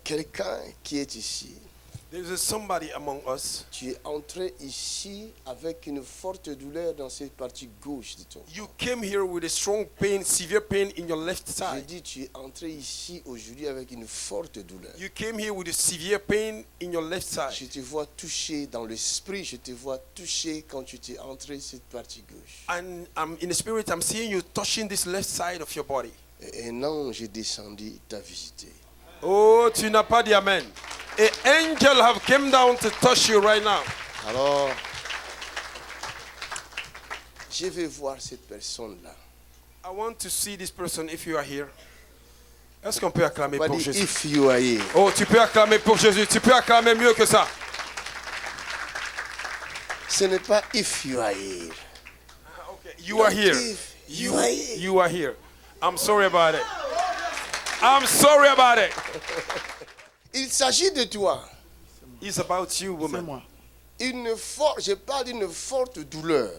quelqu'un qui est ici. There is somebody among us. Tu es entré ici avec une forte douleur dans cette partie gauche de ton corps. You came here with a strong pain, severe pain in your left Je side. dis, tu es entré ici aujourd'hui avec une forte douleur. You came here with a severe pain in your left Je side. te vois touché dans l'esprit, je te vois touché quand tu t'es entré cette partie gauche. And in the spirit, I'm seeing you touching this left side of your body. Et un ange est descendu t'a visité. Oh, tu n'as pas dit amen. An angel have come down to touch you right now. Alors, je vais voir cette personne-là. I want to see this person if you are here. Est-ce qu'on peut acclamer Pas pour dit Jésus? if you are here. Oh, tu peux acclamer pour Jésus. Tu peux acclamer mieux que ça. Ce n'est pas if you are here. Okay. You are here. If you are here. You are here. I'm sorry about it. I'm sorry about it. Il s'agit de toi. It's about you, C'est woman. moi. Je parle d'une forte douleur.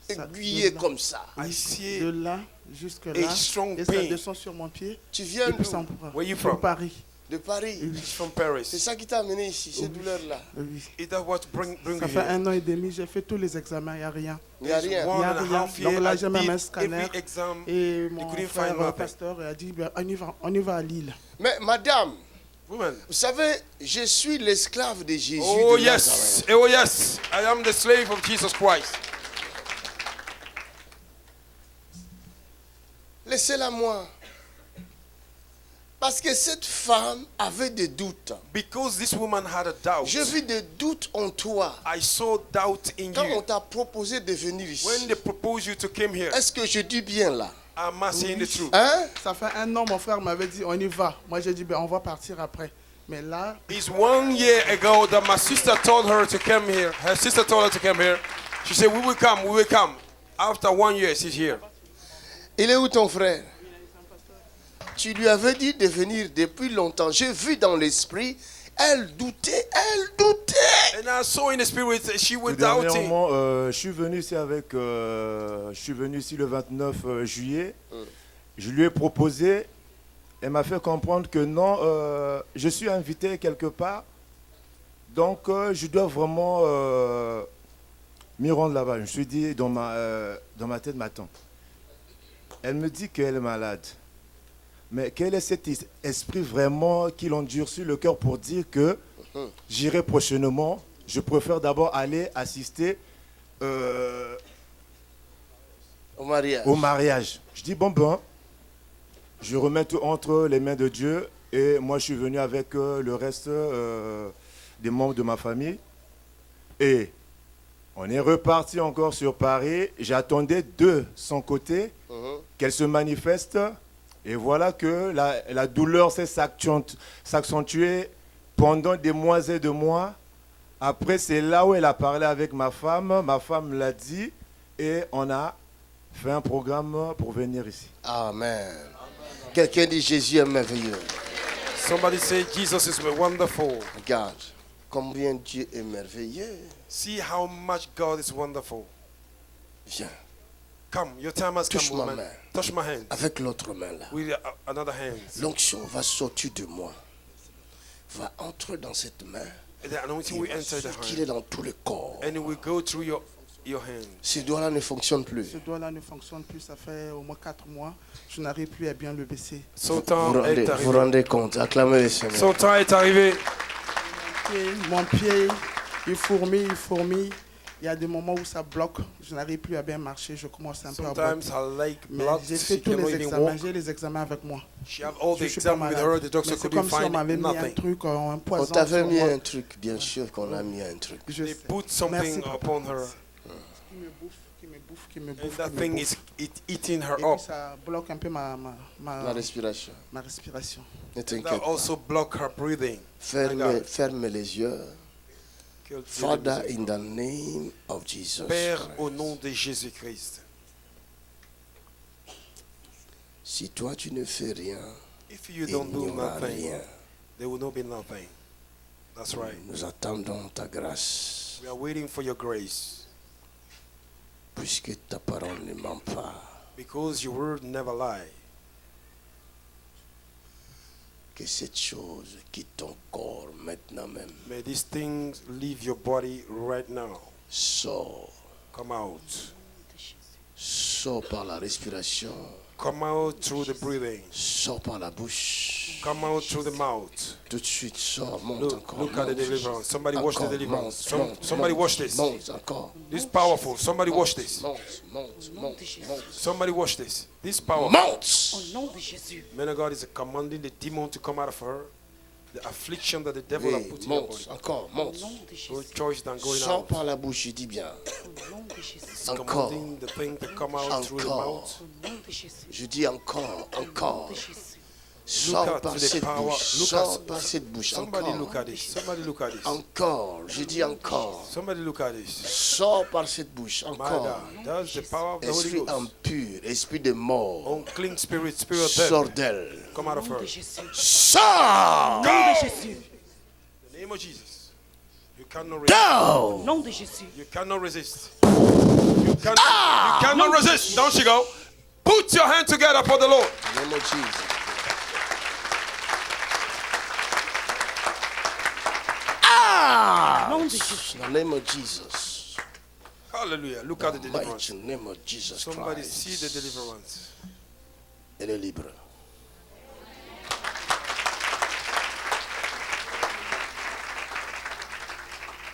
Ça- Aiguillée de là- comme ça. I see. De là jusque A là. strong Et ça pain. descend sur mon pied. Tu viens Et puis ça d'où? me Where you de from? Paris. De Paris. It's from C'est Paris. ça qui t'a amené ici, cette douleur-là. Oui. Is that what bring Ça you fait here? 1 an et demi, j'ai fait tous les examens, il n'y a rien. Il n'y a rien. One Il y a and a rien. half year, Donc là, I j'ai même un did scanner. every exam. Et mon couldn't frère, find nothing. pasteur, a dit, ben, on y va à Lille. Mais madame, Woman. vous savez, je suis l'esclave de Jésus. Oh de yes. Nazareth. Oh yes. I am the slave of Jesus Christ. Laissez-la moi. Parce que cette femme avait des doutes. Because this woman had a doubt. J'ai vu des doutes en toi. I saw doubt in Quand on you. t'a proposé de venir When ici, they proposed you to come here, est-ce que je dis bien là? am I saying the truth? Hein? Ça fait 1 an, mon frère m'avait dit, on y va. Moi, j'ai dit, ben, on va partir après. Mais là, It's 1 year ago that my sister told her to come here. Her sister told her to come here. She said, we will come, we will come. After 1 year, she's here. Il est où ton frère? Tu lui avais dit de venir depuis longtemps. J'ai vu dans l'esprit, elle doutait, elle doutait. And I saw in the spirit that she was Tout doubting. dernièrement, je suis venu ici je suis venu ici le 29 juillet. Je lui ai proposé, elle m'a fait comprendre que non, je suis invité quelque part, donc je dois vraiment m'y rendre là-bas. Je me suis dit dans ma tête, ma tante. Elle me dit qu'elle est malade. Mais quel est cet esprit vraiment qui l'endurcit le cœur pour dire que j'irai prochainement. Je préfère d'abord aller assister Au mariage. au mariage. Je dis bon, je remets tout entre les mains de Dieu et moi je suis venu avec le reste des membres de ma famille. Et on est reparti encore sur Paris. J'attendais de son côté qu'elle se manifeste. Et voilà que la douleur s'est s'accentuer pendant des mois et des mois. Après, c'est là où elle a parlé avec ma femme. Ma femme l'a dit. Et on a fait un programme pour venir ici. Amen. Quelqu'un dit Jésus est merveilleux. Somebody say, Jesus is wonderful. Regarde combien Dieu est merveilleux. See how much God is wonderful. Viens, Come, your time has touche come, ma woman. main. Touch my hand. Avec l'autre main là. With another hand. L'onction va sortir de moi. Va entrer dans cette main. The anointing will enter the Qu'il est hand. dans tout le corps. And it will go through your hand. Ces doigts-là ne fonctionnent plus. ce doigt-là ne fonctionne plus. Ça fait au moins 4 mois. Je n'arrive plus à bien le baisser. Son Vous temps rendez, est vous arrivé. rendez compte. Acclamez le Seigneur. Son temps est arrivé. Mon pied, il fourmille. Il y a des moments où ça bloque. Je n'arrive plus à bien marcher. Je commence un peu à bloquer. Sometimes her leg Mais blocked. j'ai fait She tous cannot les even examens. walk. J'ai les examens avec moi. She have all the Je suis pas exam with malade. her. The doctor Mais c'est couldn't comme si on find m'avait mis un nothing. truc, un On poison t'avait sur mis moi. un truc, bien sûr qu'on a mis un truc. Je They sais. put something Merci, papa. upon her. Qui me And bouffe. that thing is eating her Et up. puis ça bloque un peu La ma respiration. respiration. Ne That t'inquiète pas. also block her breathing. Ferme les yeux. Father, in the name of Jesus. Père, au nom de Jésus-Christ. Si toi tu ne fais rien, If you il don't n'y do aura nothing, rien. there will not be nothing. That's right. Nous attendons ta grâce, We are waiting for your grace puisque ta parole ne ment pas. because your word never lie. Que cette chose quitte ton corps maintenant même. May these things leave your body right now. Sors. Come out. Sors par la respiration. Come out through the breathing. Sors par la bouche. Come out through the mouth. Tout de suite, sors. Monte Look, encore. look at the monte. deliverance. Somebody watch the Encore, deliverance. monte, Somebody monte, watch this. Monte encore. This is powerful. Somebody watch this. Monte, monte, monte, monte. Somebody watch this. This is powerful. Monte. Au nom de Jésus. Man of God is commanding the demon to come out of her. The affliction that the devil has Oui, put in your monte, body. encore, Au monte. nom de No Jésus. choice than going Sors out. par la bouche, je dis bien. Au nom de Jésus. Encore. Commanding the thing to come out through the Encore. mouth. Au nom de Jésus. Je dis encore, Au nom encore. de Jésus. Sors Look par at the cette power. bouche. Look Sors at par cette bouche. somebody Encore. look at this. Somebody look at this. Encore. Je dis encore. Somebody look at this. Sors par cette bouche. My Encore. God, that's the power of the Holy Esprit Ghost. impur, esprit de mort. Unclean spirit, spirit of death, Sors d'elle. come out Au of nom her. de Jésus. Sors. Au nom de Jésus. In the name of Jesus. You cannot resist. Au Down. nom de Jésus. You cannot resist. You cannot resist. Don't you go. Put your hand together for the Lord. In the name of Jesus. Au nom de Jésus. In the name of Jesus. Hallelujah. Look at the deliverance. Mighty name of Jesus Somebody Christ. see the deliverance. Elle est libre.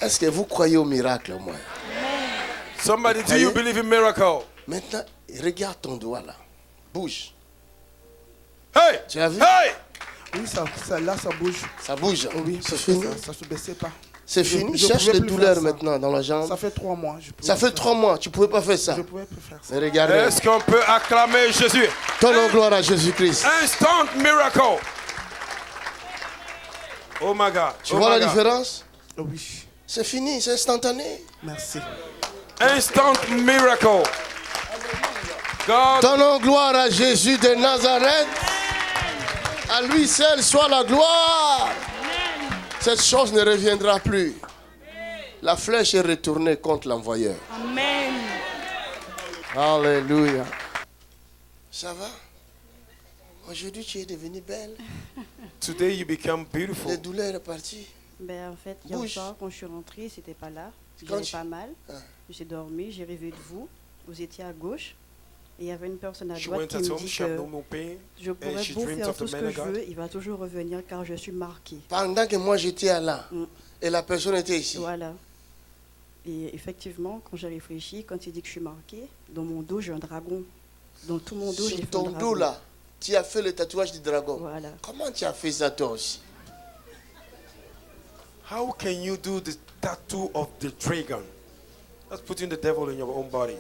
Est-ce que vous croyez au miracle, moi? Somebody, do you believe in miracle? Maintenant, regarde ton doigt là. Bouge. Hey! Tu as vu? Hey! Oui, là, ça bouge. Ça bouge. Oh oui, C'est parce que fini. ça se baissait pas. C'est fini. je Cherche pouvais les plus douleurs faire ça. maintenant dans la jambe. Ça fait 3 mois. Ça fait 3 mois. Tu ne pouvais pas faire ça. Je pouvais plus faire ça. Mais regardez. Est-ce qu'on peut acclamer Jésus? Donnons gloire à Jésus-Christ. Instant miracle. Oh my God. Tu Oh vois my la God. différence? Oh oui, C'est fini. C'est instantané. merci. Instant miracle. God, Donnons gloire à Jésus de Nazareth. À lui seul soit la gloire. Cette chose ne reviendra plus. La flèche est retournée contre l'envoyeur. Amen. Alléluia. Ça va? Aujourd'hui, tu es devenue belle. today you become Les beautiful. douleurs sont parties. Ben, en fait, hier Bouge. soir, quand je suis rentrée, c'était pas là. Quand J'avais tu- pas mal. Ah. J'ai dormi, j'ai rêvé de vous. Vous étiez à gauche. Et il y avait une personne à She droite went qui at me home, dit she had no que more pain. je pourrais she beau dreamed faire of tout the ce man que of je God. veux, il va toujours revenir car je suis marquée. Pendant que moi j'étais là, Mm. et la personne était ici. Voilà. Et effectivement, quand j'ai réfléchi, quand il dit que je suis marquée, dans mon dos, j'ai un dragon. Dans tout mon dos, j'ai Sur fait un ton dragon. dos là, tu as fait le tatouage du dragon. Voilà. Comment tu as fait ça toi aussi? How can you do the tattoo of the dragon? That's putting the devil in your own body.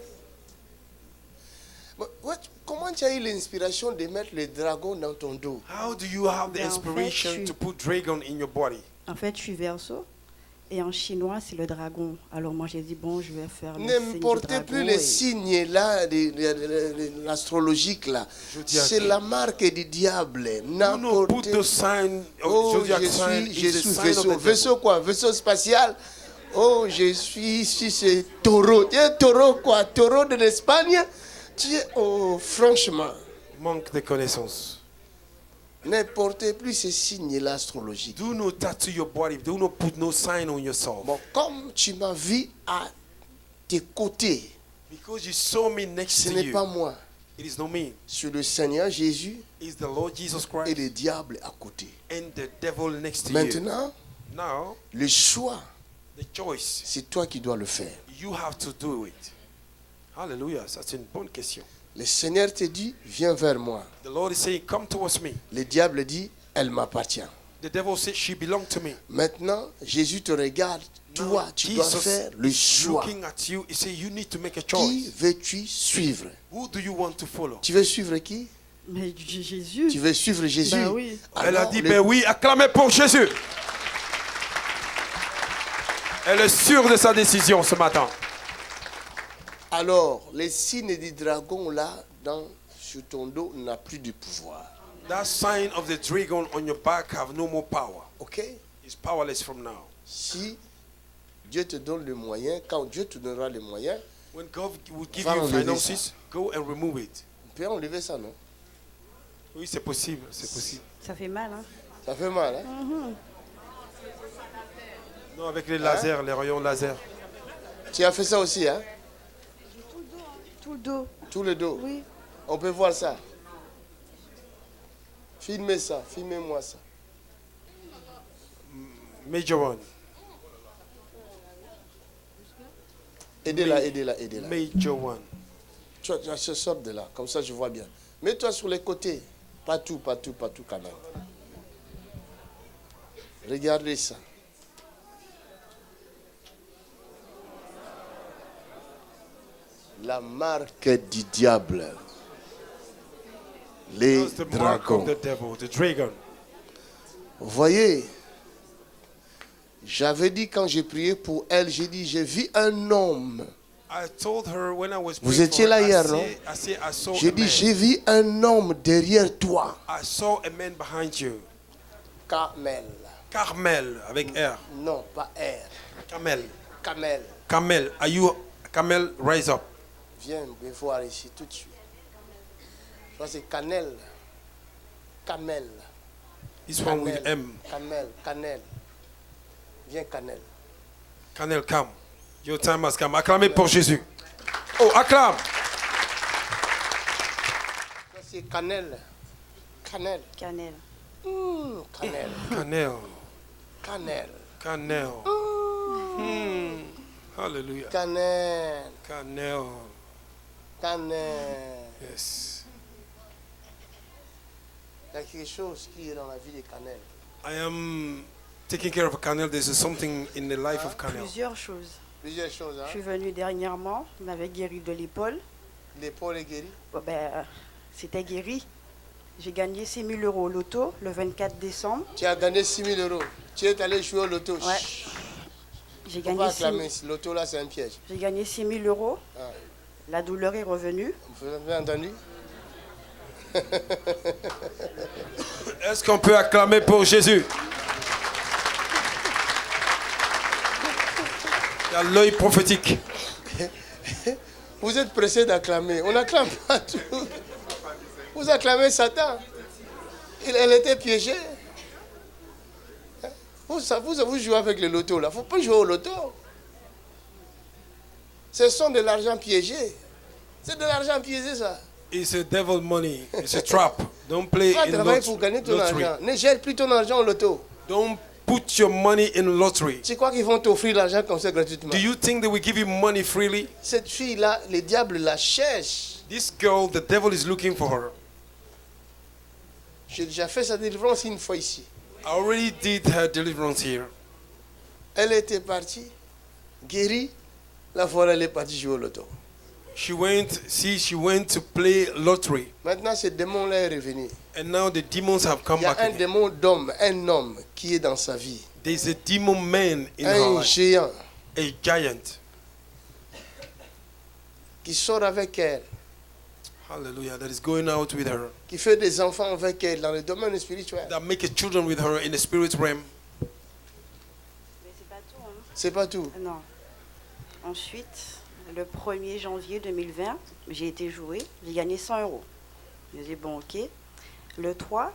Comment tu as eu l'inspiration de mettre le dragon dans ton dos? How do you have the Ben, en fait, inspiration je- to put dragon in your body? En fait, je suis verso. Et en chinois, c'est le dragon. Alors moi, j'ai dit, bon, je vais faire le Ne signe du portez dragon plus les et- signes là, de l'astrologique là. Zodiac. C'est la marque du diable. Do not put N'importe the sign of Oh, zodiac je sign. suis It's the sign of vaisseau. the devil. Vaisseau quoi? Vaisseau spatial? Oh, je suis ici, c'est taureau. Tu es taureau quoi? Taureau de l'Espagne? Tu es, oh, franchement, Manque de connaissances. ne portez plus ces signes-là astrologiques. Do not tattoo your body. Do not put no sign on yourself. Bon, comme tu m'as vu à tes côtés, Because you saw me next ce to n'est pas you. moi. It is not me. C'est le Seigneur Jésus It's the Lord Jesus et Christ le diable à côté. and the devil next to you. Maintenant, Now, le choix, the choice, c'est toi qui dois le faire. you have to do it. Hallelujah. Ça, c'est une bonne question. Le Seigneur te dit, viens vers moi. The Lord is saying, come towards me. Le diable dit, elle m'appartient. The devil said, she belonged to me. Maintenant, Jésus te regarde. Now, Toi, tu dois Jesus faire le is choix. looking at you. He said, you need to make a Qui choice. veux-tu suivre? Who do you want to follow? Tu veux suivre qui? Mais Jésus. Tu veux suivre Jésus? Ben oui. Elle a Alors, dit, le- ben oui, acclamez pour Jésus. Elle est sûre de sa décision ce matin. Alors, les signes du dragon là, sur ton dos, n'a plus de pouvoir. That sign of the dragon on your back have no more power. Ok? It's powerless from now. Si Dieu te donne le moyen, quand Dieu te donnera les moyens, When God will give Va you enlever finances, go and remove it. on peut enlever ça, non? Oui, c'est possible, c'est possible. Ça fait mal, hein? Ça fait mal, hein? Non, avec les lasers, les rayons laser. Tu as fait ça aussi, hein? Tout le dos. Tout le dos. Oui. On peut voir ça. Filmez ça, filmez-moi ça. Major one. Aidez-la, aidez-la, aidez-la. Major one. Tu sors de là, comme ça je vois bien. Mets-toi sur les côtés. Partout, partout, partout quand même. Regardez ça. La marque du diable. Les That's the mark dragons. of the devil, the dragon. Vous voyez, j'avais dit quand j'ai prié pour elle, j'ai dit, j'ai vu un homme. I told her when I was Vous praying étiez for là her, hier, I non? saw J'ai a dit, man. j'ai vu un homme derrière toi. I saw a man behind you. Carmel. Carmel, avec R. Non, pas R. Carmel. Camel. Carmel, are you Carmel? Rise up. Viens me voir ici tout de suite. Je crois que c'est Canel. Camel. This one with M. Canel. Canel. Viens, Canel. Canel, come. Your time has come. Acclamez pour Jésus. Oh, acclame. Ça, c'est Canel. Canel. Cannelle. Canel. Canel. Canel. Canel. Hallelujah. Canel. Canel. Canel. Yes. Il y a quelque chose qui est dans la vie de Canel. I am taking care of Canel. There's something in the life of Canel. Plusieurs choses. Plusieurs choses. Je Hein? suis venue dernièrement, on m'avait guéri de l'épaule. L'épaule est guérie. Bon, c'était guéri. J'ai gagné 6 000 euros au loto le 24 décembre. Tu as gagné 6 000 euros. Tu es allé jouer au loto. Ouais. J'ai Faut pas gagné, 6 000 acclamer. Loto là, c'est un piège. j'ai gagné 6 000 euros. Ah. La douleur est revenue. Vous avez entendu? Est-ce qu'on peut acclamer pour Jésus? Il y a l'œil prophétique. Vous êtes pressé d'acclamer. On n'acclame pas tout. Vous acclamez Satan. Elle était piégée. Vous jouez avec le loto là. Il ne faut pas jouer au loto. Ce sont de l'argent piégé. C'est de l'argent piégé ça. It's a devil money. It's a trap. Don't play Tu vas in travailler pour gagner ton lottery. argent. Ne gère plus ton argent au loto. Don't put your money in lottery. Tu crois qu'ils vont t'offrir l'argent comme ça gratuitement? Do you think they will give you money freely? Cette fille-là, le diable la cherche. This girl, the devil is looking for her. J'ai déjà fait sa délivrance une fois ici. I already did her deliverance here. Elle était partie, guérie. La fois elle est partie jouer au loto. She went to play lottery. Maintenant, ce démon-là est revenu. And now the demons have come Il y a back un again. démon d'homme, un homme qui est dans sa vie. There's a demon man in her Un life. géant A giant. qui sort avec elle, Hallelujah. That is going out with her. qui fait des enfants avec elle dans le domaine spirituel. That make children with her in the spirit realm. Mais c'est pas tout, hein. C'est pas tout. Non. Ensuite, le 1er janvier 2020, j'ai été jouer, j'ai gagné 100 euros. Je dis bon, ok. Le 3,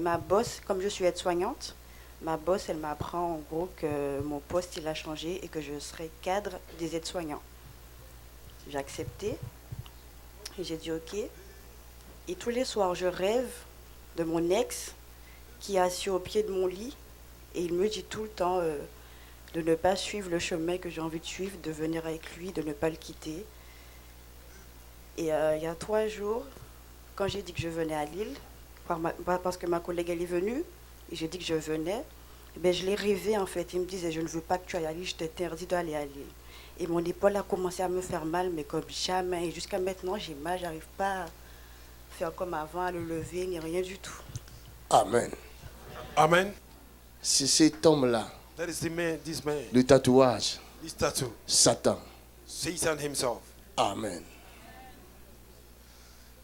ma boss, comme je suis aide-soignante, ma boss, elle m'apprend en gros que mon poste, il a changé et que je serai cadre des aides-soignants. J'ai accepté et j'ai dit ok. Et tous les soirs, je rêve de mon ex qui est assis au pied de mon lit et il me dit tout le temps de ne pas suivre le chemin que j'ai envie de suivre, de venir avec lui, de ne pas le quitter. Et il y a 3 jours, quand j'ai dit que je venais à Lille, parce que ma collègue elle est venue, et j'ai dit que je venais, je l'ai rêvé en fait. Il me disait, je ne veux pas que tu ailles à Lille, je t'interdis d'aller à Lille. Et mon épaule a commencé à me faire mal, mais comme jamais. Et jusqu'à maintenant, j'ai mal, j'arrive pas à faire comme avant, à le lever, ni rien du tout. Amen. Amen. C'est cet homme-là, That is the man, this man, le tatouage, this tattoo. Satan. Satan himself. Amen.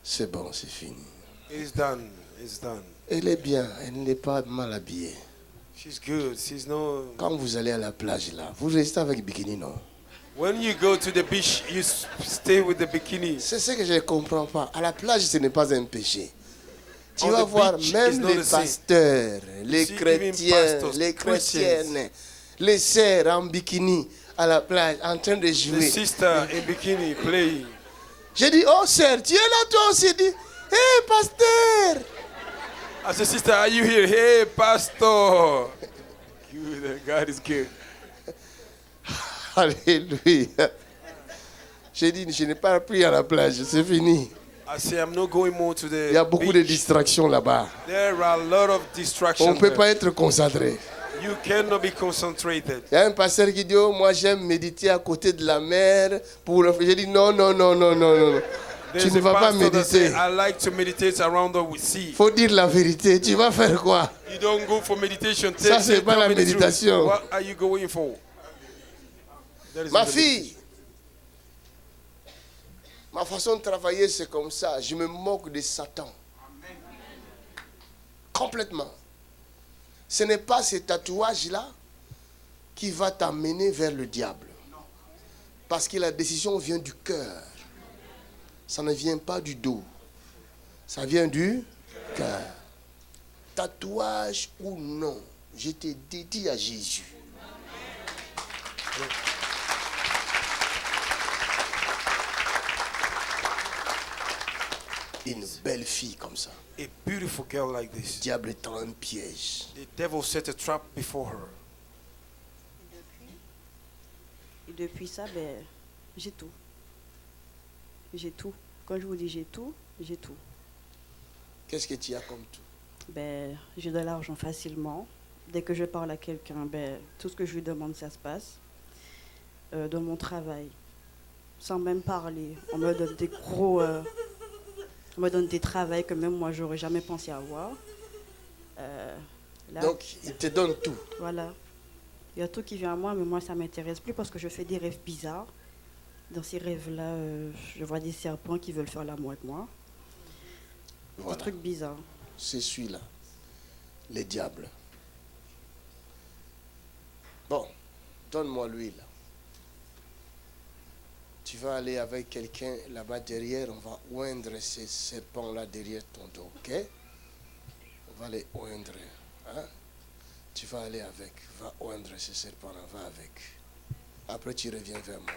C'est bon, c'est fini. It is done. It's done. Elle est bien, elle n'est pas mal habillée. She's good. She's no. Quand vous allez à la plage là, vous restez avec bikini, non? When you go to the beach, you stay with the bikini. C'est ce que je ne comprends pas. À la plage, ce n'est pas un péché. Tu on vas the voir beach is même not les the same. pasteurs, les see even chrétiens, pastors, les Christians. chrétiennes, les sœurs en bikini à la plage en train de The jouer. sister in bikini playing. J'ai dit, oh sœur, tu es là toi aussi? Il dit, hé pasteur. I said, sister, are you here? Hey, pastor. Good. God is good. Alléluia. J'ai dit, je n'ai pas appris à la plage, c'est fini. I say, I'm not going more to the Il y a beaucoup de beach. distractions là-bas. There are a lot of On distractions ne peut there. pas être concentré. You cannot be concentrated. Il y a un pasteur qui dit, oh, moi j'aime méditer à côté de la mer. J'ai dit, non, non, non, non, non, non. Tu There's ne a vas pas pastor that say, méditer. I like to meditate around the sea. Il faut dire la vérité. Tu vas faire quoi? You don't go for meditation. Ça, c'est pas la tell me the truth. méditation. What are you going for? That is Ma not the fille, ma façon de travailler, c'est comme ça. Je me moque de Satan. Complètement. Ce n'est pas ce tatouage-là qui va t'amener vers le diable. Parce que la décision vient du cœur. Ça ne vient pas du dos. Ça vient du cœur. Tatouage ou non, je te dédie à Jésus. Une belle fille comme ça. A beautiful girl like Le this. diable tend un piège. The devil set a trap before her. Et depuis ça, ben, j'ai tout. J'ai tout. Quand je vous dis j'ai tout, j'ai tout. Qu'est-ce que tu as comme tout? Ben, j'ai de l'argent facilement. Dès que je parle à quelqu'un, ben, tout ce que je lui demande, ça se passe. Dans mon travail, sans même parler, on me donne des gros... on me donne des travails que même moi, j'aurais jamais pensé avoir. Là, Donc, il te donne tout. voilà. Il y a tout qui vient à moi, mais moi, ça ne m'intéresse plus parce que je fais des rêves bizarres. Dans ces rêves-là, je vois des serpents qui veulent faire l'amour avec moi. Voilà. Des trucs bizarres. C'est celui-là. Les diables. Bon, donne-moi l'huile. Tu vas aller avec quelqu'un là-bas derrière. On va oindre ces serpents-là derrière ton dos, ok? On va les oindre. Hein? Tu vas aller avec. Va oindre ces serpents-là. Va avec. Après, tu reviens vers moi.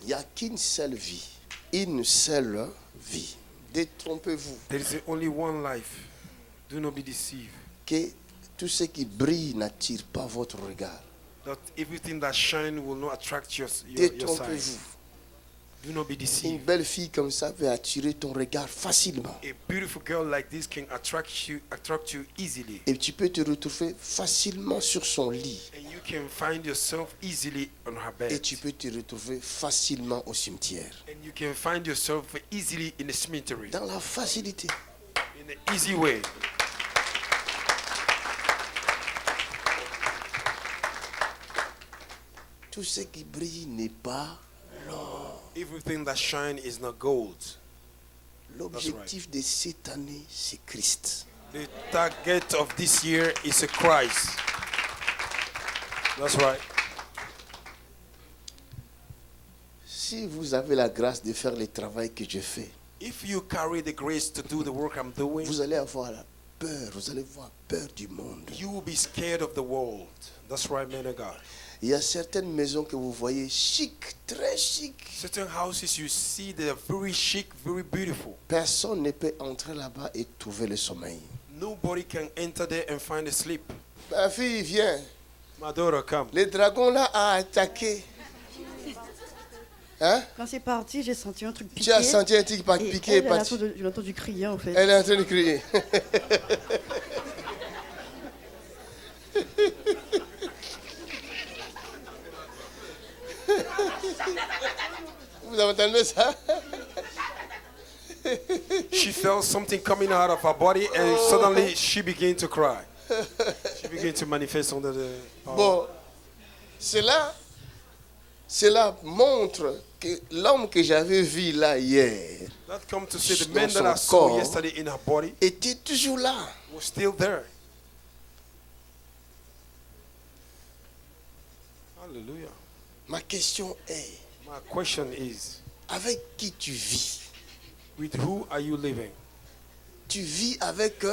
Il n'y a qu'une seule vie. Une seule vie. Détrompez-vous. There is only one life. Do not be deceived. Que tout ce qui brille n'attire pas votre regard. That everything that shines will not attract your sight. Détrompez-vous. Do not be Une deceived. belle fille comme ça peut attirer ton regard facilement. A beautiful girl like this can attract you easily. Et tu peux te retrouver facilement sur son lit. And you can find yourself easily on her bed. Et tu peux te retrouver facilement au cimetière. And you can find yourself easily in the cemetery. Dans la facilité. In an easy way. Tout ce qui brille n'est pas l'or. Everything that shines is not gold. L'objectif de cette année, c'est Christ. The target of this year is a Christ. That's right. Si vous avez la grâce de faire le travail que je fais, If you carry the grace to do the work I'm doing, vous allez avoir la peur, vous allez avoir peur du monde. you will be scared of the world. That's right, man of God. Il y a certaines maisons que vous voyez chic, très chic. Certain houses you see, they're very chic, very beautiful. Personne ne peut entrer là-bas et trouver le sommeil. Nobody can enter there and find a sleep. Ma fille, viens. My daughter, come. Le dragon là a attaqué. Hein? Quand c'est parti, j'ai senti un truc piqué. Tu as senti un truc qui Et piqué. elle, je l'ai entendu crier en fait. Elle est en train de crier. Vous entendez ça? She felt something coming out of her body and suddenly she began to cry. She began to manifest under the power. Bon, cela montre que l'homme que j'avais vu là hier That come to say the dans man that I son saw corps yesterday in her body était toujours là. was still there. Hallelujah. Ma question est, My question is, avec qui tu vis? with who are you living? Tu vis avec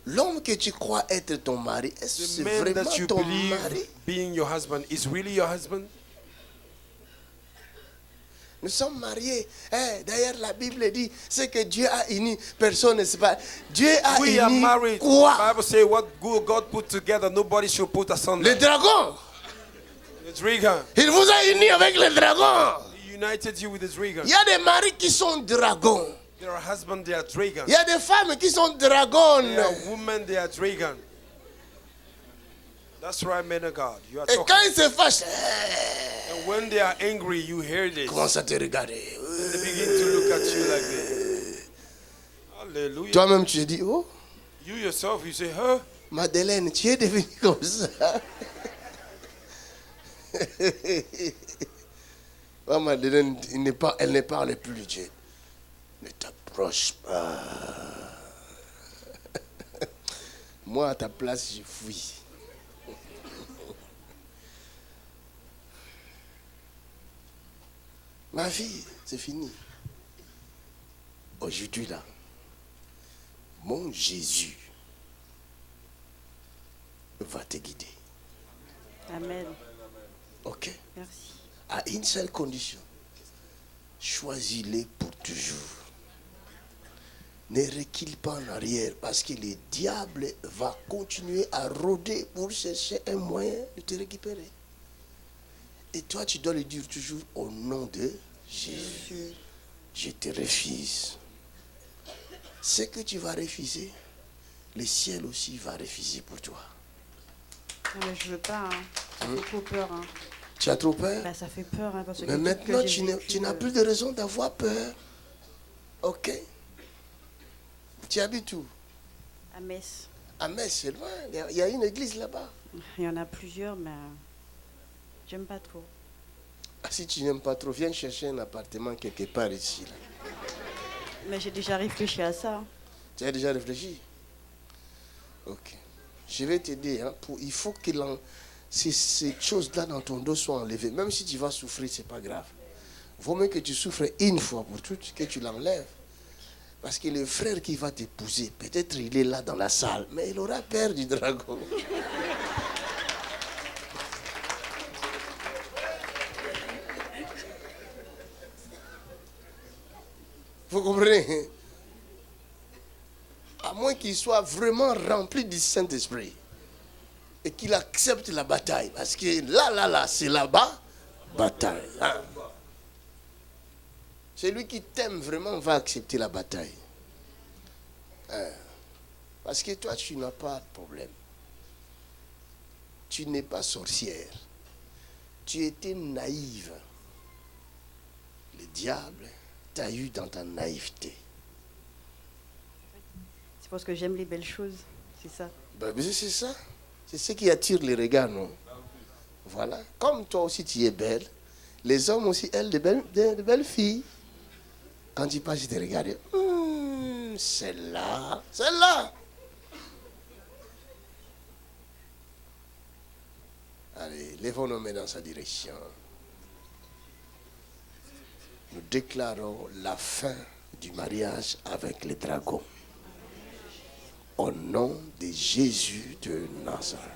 l'homme que tu crois être ton mari. Est-ce que The c'est man vraiment that you ton believe mari? being your husband is really your husband? Nous sommes mariés. D'ailleurs, la Bible dit, c'est que Dieu a uni, personne ne sait pas. Dieu a We are uni married. quoi? The Bible says what God put together, nobody should put asunder. Le dragon. The dragon. Il vous a uni avec le dragon. He united you with the dragon. Il y a des maris qui sont dragons. There are husbands, they are dragons. Il y a des femmes qui sont dragonnes. There are women, they are dragons. That's right, men of God. You are Et talking. quand ils se fâchent, And when they are angry, you hear this. commence à te regarder. They begin to look at you like this. Hallelujah. Toi-même, tu te dis, oh, You yourself, you say, huh? Madeleine, tu es devenue comme ça. Oh, Madeleine, elle ne parle plus, Dieu. Ne t'approche pas. Moi, à ta place, je fuis. Ma fille, c'est fini. Aujourd'hui, là, mon Jésus va te guider. Amen. Ok? Merci. À une seule condition. Choisis-les pour toujours. Ne recule pas en arrière parce que le diable va continuer à rôder pour chercher un moyen de te récupérer. Et toi, tu dois lui dire toujours au nom de Jésus. Je te refuse. Ce que tu vas refuser, le ciel aussi va refuser pour toi. Non, mais je veux pas. Hein. Ça fait trop peur. Hein. Tu as trop peur? Bah, ça fait peur. Hein, parce que Mais tout maintenant, que j'ai vécu, tu n'as plus de raison d'avoir peur. Ok? Tu habites où? À Metz. À Metz, c'est loin. Il y a une église là-bas. Il y en a plusieurs, mais j'aime pas trop. Ah, si tu n'aimes pas trop, viens chercher un appartement quelque part ici. Là. Mais j'ai déjà réfléchi à ça. Tu as déjà réfléchi? Ok. Je vais t'aider. Hein, il faut que ces choses-là dans ton dos soient enlevées. Même si tu vas souffrir, ce n'est pas grave. Vaut mieux que tu souffres une fois pour toutes que tu l'enlèves. Parce que le frère qui va t'épouser, peut-être il est là dans la salle, mais il aura peur du dragon. Vous comprenez? À moins qu'il soit vraiment rempli du Saint-Esprit et qu'il accepte la bataille. Parce que là, c'est là-bas, bataille. Hein? Celui qui t'aime vraiment va accepter la bataille. Hein? Parce que toi, tu n'as pas de problème. Tu n'es pas sorcière. Tu étais naïve. Le diable t'a eu dans ta naïveté. C'est parce que j'aime les belles choses. C'est ça. Ben, c'est ça. C'est ce qui attire les regards, non? Voilà. Comme toi aussi, tu es belle. Les hommes aussi, elles, de belles filles. Quand tu passes, ils te regardent. Celle-là. Celle-là. Allez, lèvons nos mains dans sa direction. Nous déclarons la fin du mariage avec les dragons. Au nom de Jésus de Nazareth.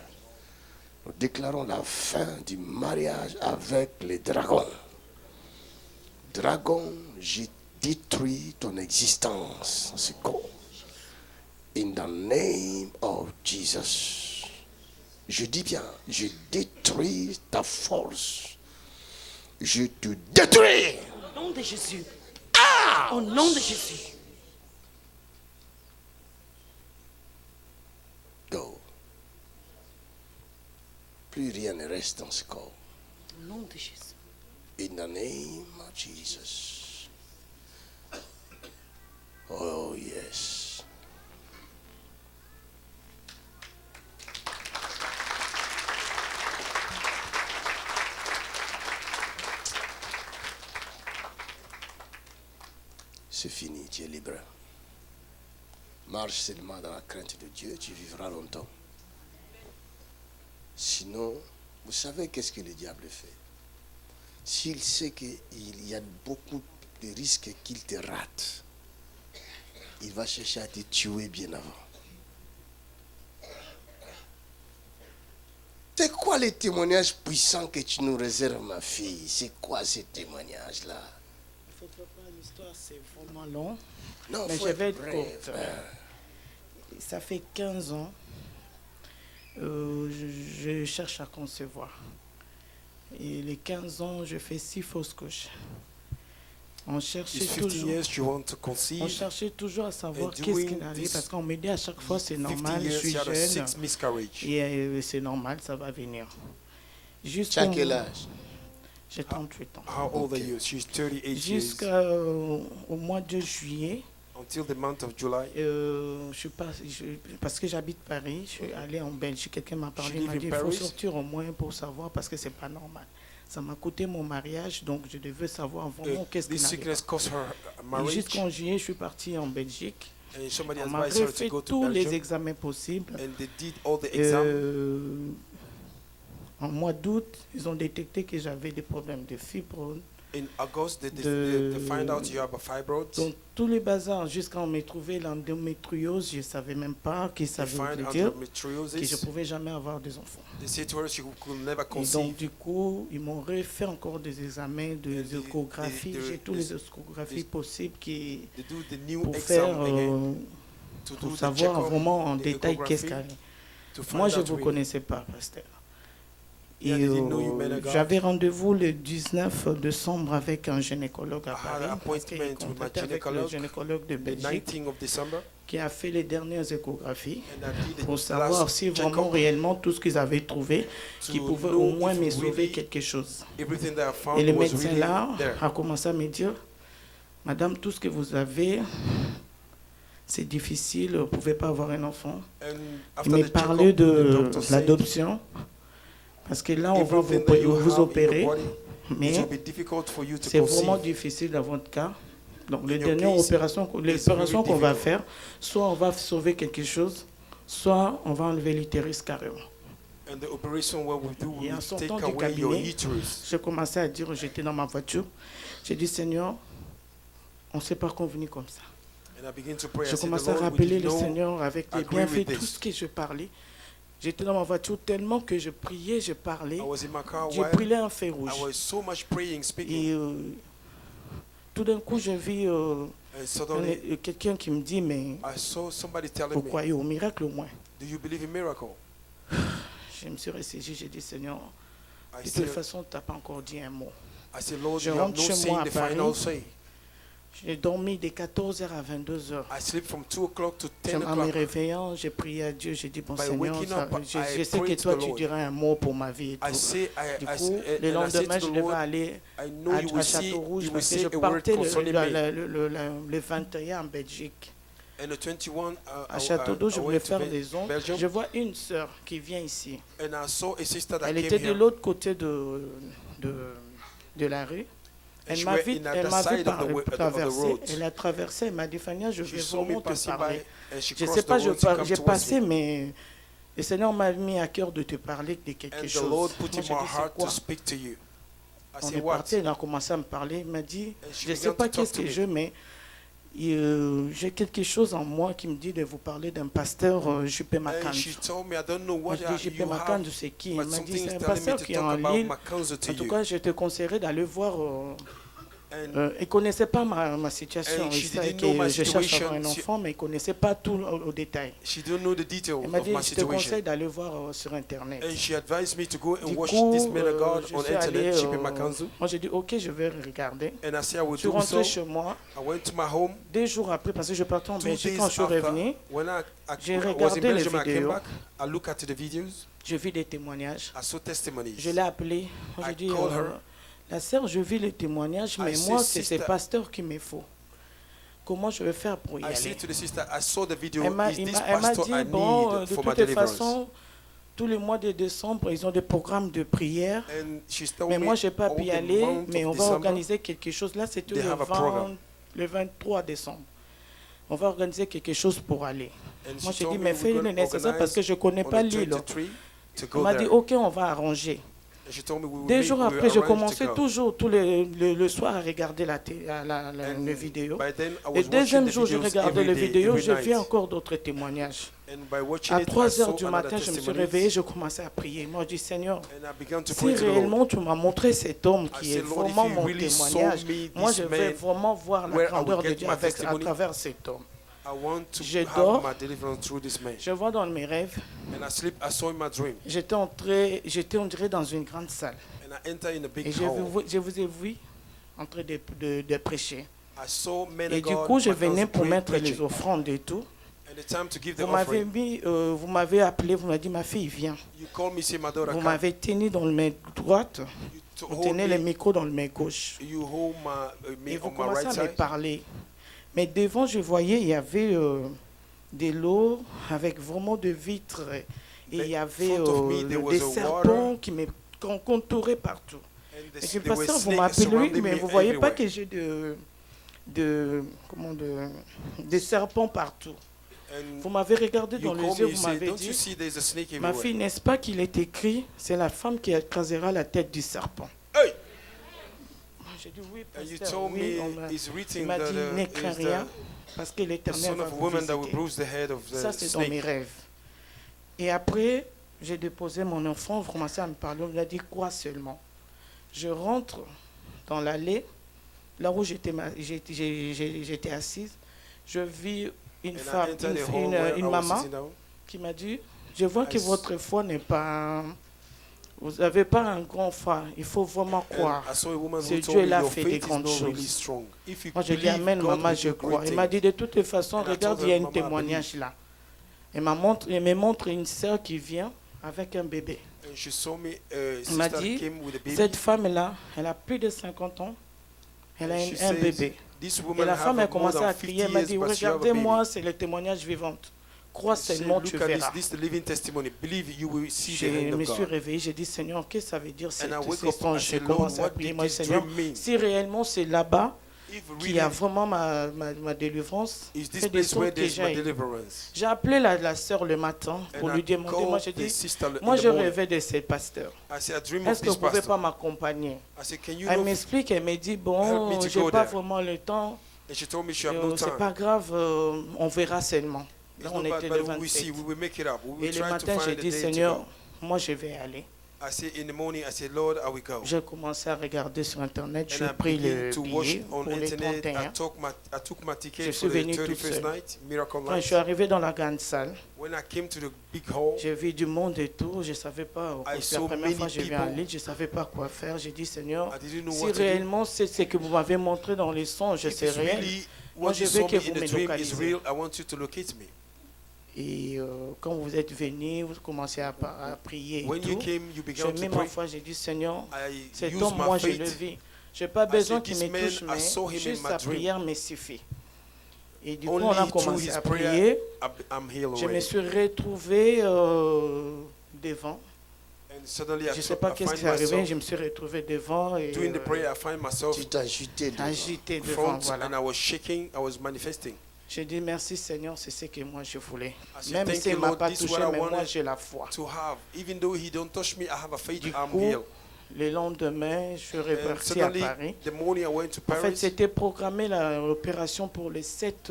Nous déclarons la fin du mariage avec les dragons. Dragon, je détruis ton existence. C'est quoi? In the name of Jesus. Je dis bien, je détruis ta force. Je te détruis. Au nom de Jésus. Ah! Au nom de Jésus. Go. Plus rien ne reste dans ce corps. Au nom de Jésus. In the name of Jesus. Oh yes. C'est fini, tu es libre. Marche seulement dans la crainte de Dieu, tu vivras longtemps. Sinon, vous savez qu'est-ce que le diable fait? s'il sait qu'il y a beaucoup de risques qu'il te rate, il va chercher à te tuer bien avant. C'est quoi les témoignages puissants que tu nous réserves, ma fille? C'est quoi ces témoignages-là? Il ne faudrait pas, l'histoire c'est vraiment long. Non, Mais faut je vais être être bref. courte. Ça fait 15 ans, je cherche à concevoir. Et les 15 ans, je fais 6 fausses couches. On cherchait It's 15 toujours, years you want to conceive. on cherchait toujours à savoir And qu'est-ce doing qui arrive. this Parce qu'on me dit à chaque fois, c'est 50 normal, je years, suis you had a jeune. 6 miscarriage. Et c'est normal, ça va venir. Tu as quel âge? J'ai 38 ans. How old are you? She's 38 years. Jusqu'au mois de juillet, Until the month of July. parce que j'habite Paris, je suis allé en Belgique. Quelqu'un m'a parlé, live m'a in dit il faut Paris? sortir au moins pour savoir parce que c'est pas normal. Ça m'a coûté mon mariage, donc je devais savoir vraiment qu'est-ce qui This n'allait sickness pas. cost her Et marriage. jusqu'en juillet, je suis parti en Belgique. And somebody On m'a advised her to refait go to tous les Belgium. examens possibles. And they did all the exams. En mois d'août, ils ont détecté que j'avais des problèmes de fibres. In August, they de- find out you have a fibroid. Donc tous les bazars, jusqu'à on m'ait trouvé l'endométriose, je ne savais même pas ce que ça They voulait find dire, que je ne endometriosis. pouvais jamais avoir des enfants. They say to her she could never Et donc conceive. du coup, ils m'ont refait encore des examens, des the- échographies, the- j'ai tous the- les échographies possibles They do the new pour faire, exam again to pour do the savoir check-up, vraiment en the détail qu'est-ce qu'il y ecography, avait. to find Moi, je ne out vous really. connaissais pas, pasteur. Yeah, Et they didn't know you, man of God. j'avais rendez-vous le 19 décembre avec un gynécologue à I had Paris. an Parce qu'il est appointment with my contacté avec le gynecolog gynécologue de the Belgique 19th of December. qui a fait les dernières échographies And I did the pour last savoir si vraiment check-up réellement tout ce qu'ils avaient trouvé, to qui pouvait know au moins if me sauver really quelque chose. everything that I found Et le was médecin really là there. a commencé à me dire, Madame, tout ce que vous avez, c'est difficile, vous ne pouvez pas avoir un enfant. And Il after m'a the parlé check-up, the de doctor said, l'adoption, parce que là, on va everything that you vous have in opérer, your body, it mais will be difficult for you to c'est vraiment conceive. difficile dans votre cas. Donc, les In your dernières case, opérations, it's very l'opération qu'on va difficult. faire, soit on va sauver quelque chose, soit on va enlever l'utérus carrément. And the operation what we do, Et we en will sortant take du away your cabinet, uterus. j'ai commencé à dire, j'étais dans ma voiture, j'ai dit, Seigneur, on ne s'est pas convenu comme ça. And I begin to pray. I Je said, commençais à Lord, we rappeler did le know Seigneur avec les agree bienfaits, with tout this. ce que je parlais. J'étais dans ma voiture tellement que je priais, je parlais. I was in my car J'ai while brûlé un feu rouge. I was so much praying, speaking, Et tout d'un coup, je vis and suddenly quelqu'un qui me dit, mais I saw somebody vous telling me, croyez au miracle au moins? do you believe in miracle? Je me suis ressaisi, j'ai dit, Seigneur, I de said, toute façon, tu n'as pas encore dit un mot. I said, Lord, Je you have rentre no chez saying moi à the final Paris. say. J'ai dormi de 14h à 22h. I sleep from 2 o'clock to 10 En me o'clock. réveillant, j'ai prié à Dieu, j'ai dit, bon By Seigneur, waking ça- up, je I sais que prayed toi, to the tu Lord. diras un mot pour ma vie et I tout. say, Du I, coup, and le I lendemain, said je to the devais Lord, aller I know you à will say, Château-Rouge you will parce que say je a word partais concerning me. le 21 en Belgique. And the 21, À Château-d'Eau, je I voulais went to faire des ongles. Belgium, Je vois une sœur qui vient ici. and I saw a sister that Elle came était de here. l'autre côté de la rue. And Elle she m'a were vu, in elle the m'a vu side of the way- of the traverser. road. Elle a traversé. Elle m'a dit, Fania, je She vais saw me vraiment te passing by, parler. and she Je ne sais crossed pas, the road to come j'ai towards passé, me. mais le Seigneur m'a mis à cœur de te parler de quelque And the chose. Lord put Moi, in j'ai my dit, c'est heart quoi? to speak to you. I On said, est what? parti, elle a commencé à me parler. Il m'a dit, And she je ne sais began pas to talk qu'est-ce to que me. je, mais j'ai quelque chose en moi qui me dit de vous parler d'un pasteur Juppé And Makandu. she told me, I don't know Moi, what je dis, Juppé you have, Makandu, c'est qui? but Elle m'a dit, something c'est is un telling me pasteur to qui est en talk about Lille. Makanzu to En tout you. cas, je te conseillerais d'aller voir. And Il ne connaissait pas ma situation. And Il she savait didn't know que my je cherche à situation. avoir un enfant, mais il ne connaissait pas tout au détail. she didn't know the details Elle m'a of dit, my je te conseille situation. d'aller voir sur Internet. And she advised me to go and Du watch coup, this man of God je on suis allé, internet, Chipe Makanzu. moi j'ai dit, ok, je vais regarder. And I said I would Je suis do so. rentré chez moi. I went to my home. 2 jours après, parce que je partais en 2 Belgique, days quand je suis after, revenu, when j'ai I was in regardé les Belgium, I came vidéos. back. I look at the videos. je vis des témoignages. I saw testimonies. Je l'ai appelée. J'ai I dit, called her. la sœur, je vis les témoignages, mais I moi, say, c'est sister, pasteur qu'il me faut. Comment je vais faire pour y I aller? said to the sister, I saw the video. Elle m'a Is this elle m'a pastor dit, I bon, need de for my toutes les deliverance? façons, tous les mois de décembre, ils ont des programmes de prière. And she's told Mais me moi, je n'ai pas all pu y the aller, month mais of on va December, organiser quelque chose. Là, c'était they have a program. le 23 décembre. On va organiser quelque chose pour aller. And Moi, she j'ai dit, told me mais we're fais gonna le nécessaire parce que je ne connais on pas the l'île. 23 to Elle go m'a dit, there. ok, on va arranger. And And she told me we would Deux meet, jours we après, je arranged to commençais go. toujours le soir à regarder la vidéo. By then, I Le was deuxième watching the jour, je videos regardais les every day, vidéos, every j'ai vu night. encore d'autres témoignages. And by watching À it, I 3 saw heures du another matin, je me suis testimonies. réveillé, je commençais à prier. Moi, je dis, Seigneur, And I began to si pray to the Lord. réellement tu m'as montré cet homme qui I est said, Lord, if vraiment you mon really témoignage, showed me moi this je vais man, vraiment voir la where I grandeur will de get Dieu my à testimony. travers cet homme. I want to Je have dors. my deliverance through this man. Je vois dans mes rêves, And I sleep, I saw in my dream. j'étais on dirait dans une grande salle. And I enter in a big Et hall. je vous ai vu en train de prêcher. I saw men Et of du God, coup, je my friends venais pour mettre les preaching. offrandes et tout. And the time to give the Vous m'avez appelé, vous m'avez dit, ma fille, viens. you call me, say, my daughter, Vous come. m'avez tenu dans le main droite, You vous hold tenez le me, micro dans le main gauche. you hold me Et vous on my commencez right à me side. parler. Mais devant, je voyais, il y avait des lots avec vraiment de vitres. Et il y avait front of me, there was des a serpents qui me contouraient partout. And Et je there were pasteur, vous snakes m'appelez, surrounding mais me vous ne voyez pas everywhere. que j'ai des serpents partout. And Vous m'avez regardé you dans call les me, yeux, you vous say, m'avez don't you dit, see there's a snake ma everywhere? fille, n'est-ce pas qu'il est écrit, c'est la femme qui écrasera la tête du serpent. Hey! J'ai dit oui, And you pasteur, told oui. me it's Il written m'a that dit, ne crains is rien, parce que the l'Éternel son va of a vous woman that will visiter. bruise the head of Ça, the c'est dans mes snake. rêves. Et après, j'ai déposé mon enfant, on commençait à me parler, on m'a dit quoi seulement. Je rentre dans l'allée, là où j'étais assise, je vis une And I femme, entered the hall where I une was maman sitting down. qui m'a dit, je vois que I votre foi n'est pas... Vous n'avez pas un grand foi, il faut vraiment And croire. I saw a woman Ce who told me Dieu-là your fait des faith is grandes not really choses. strong. If you Moi, je dis believe, Amen, God maman, will je do crois. great Il m'a things. dit de toutes les façons, And I regarde, told il y a her, un Mama, témoignage là. Elle me montre une sœur qui vient avec un bébé. And she saw me, Elle m'a sister dit, came with a baby. cette femme-là, elle a plus de 50 ans, elle a And she un says, bébé. This Et woman la have femme a more commencé than à 50 crier, elle m'a years, dit, but she have a regardez-moi, baby. c'est le témoignage vivant. Crois She said, seulement, tu look at verras. this living testimony. Believe you will see the Je hand me of suis God. réveillé, j'ai dit, Seigneur, qu'est-ce que ça veut dire And I wake ces up, I songes? say, J'ai Lord, commencé à what prier, did moi, this Seigneur, dream mean? si réellement c'est là-bas If qu'il y a really vraiment ma délivrance, is this fais des place where sortes que there's my j'aille. deliverance? J'ai appelé la sœur le matin pour And lui I demander, moi called j'ai the dit, sister in moi the je morning. rêvais de ces pasteurs. I said, I dream of Est-ce que this vous pouvez pastor. pas m'accompagner? I said, can you Elle know? m'explique, elle me dit, Help bon, me to j'ai go pas there. vraiment le temps, And she told me she have no c'est time. pas grave, on verra seulement. Là It's on not bad, était but le we will see. 27. We will make it up. We Et will le try to matin, j'ai find a dit, day to Seigneur, go. moi je vais aller. I said in the morning, I said, Lord, I will go. J'ai commencé à regarder sur Internet, And j'ai I pris began le to watch billet on pour le internet. 31. I took my Je ticket suis for the venu toute 31st seule. night, Miracle Quand je Night. suis arrivé dans la grande salle, When I came to the big hall, j'ai vu du monde et tout, je ne savais pas, I c'est la saw première many fois que je viens people. à l'île, je ne savais pas quoi faire. J'ai dit, Seigneur, I didn't know si what to do. réellement c'est ce que vous m'avez montré dans les songes, If c'est it's réel. really Moi, what je you veux saw que me vous in me the dream is localisez. real, I want you to locate me. Et quand vous êtes venu, vous commencez à prier et When you tout. came, you Je began to mets ma pray. foi, j'ai dit, Seigneur, I cet used homme, my moi, je le faith. vis. Je n'ai pas besoin said, qu'il this me man, touche, I saw him mais in juste my sa dream. prière me suffit. Et du coup, Only on a through commencé his à prayer, prier. I'm healed Je me already. suis retrouvé devant. And suddenly Je ne sais pas I qu'est-ce find qui est arrivé, myself je me suis retrouvé devant et doing the prayer. I find myself Tu t'agitais devant. agité devant. front Voilà. and I was shaking. I was manifesting. J'ai dit merci Seigneur, c'est ce que moi je voulais. I said, Même thank s'il you, ne m'a Lord, pas this is touché, what I mais moi wanted j'ai la foi. to have. Even though he don't touch me, I have a faith. Du I'm coup, healed. le lendemain, je suis And reparti à suddenly, Paris. the morning I went to En fait, Paris. c'était programmé l'opération pour le 7.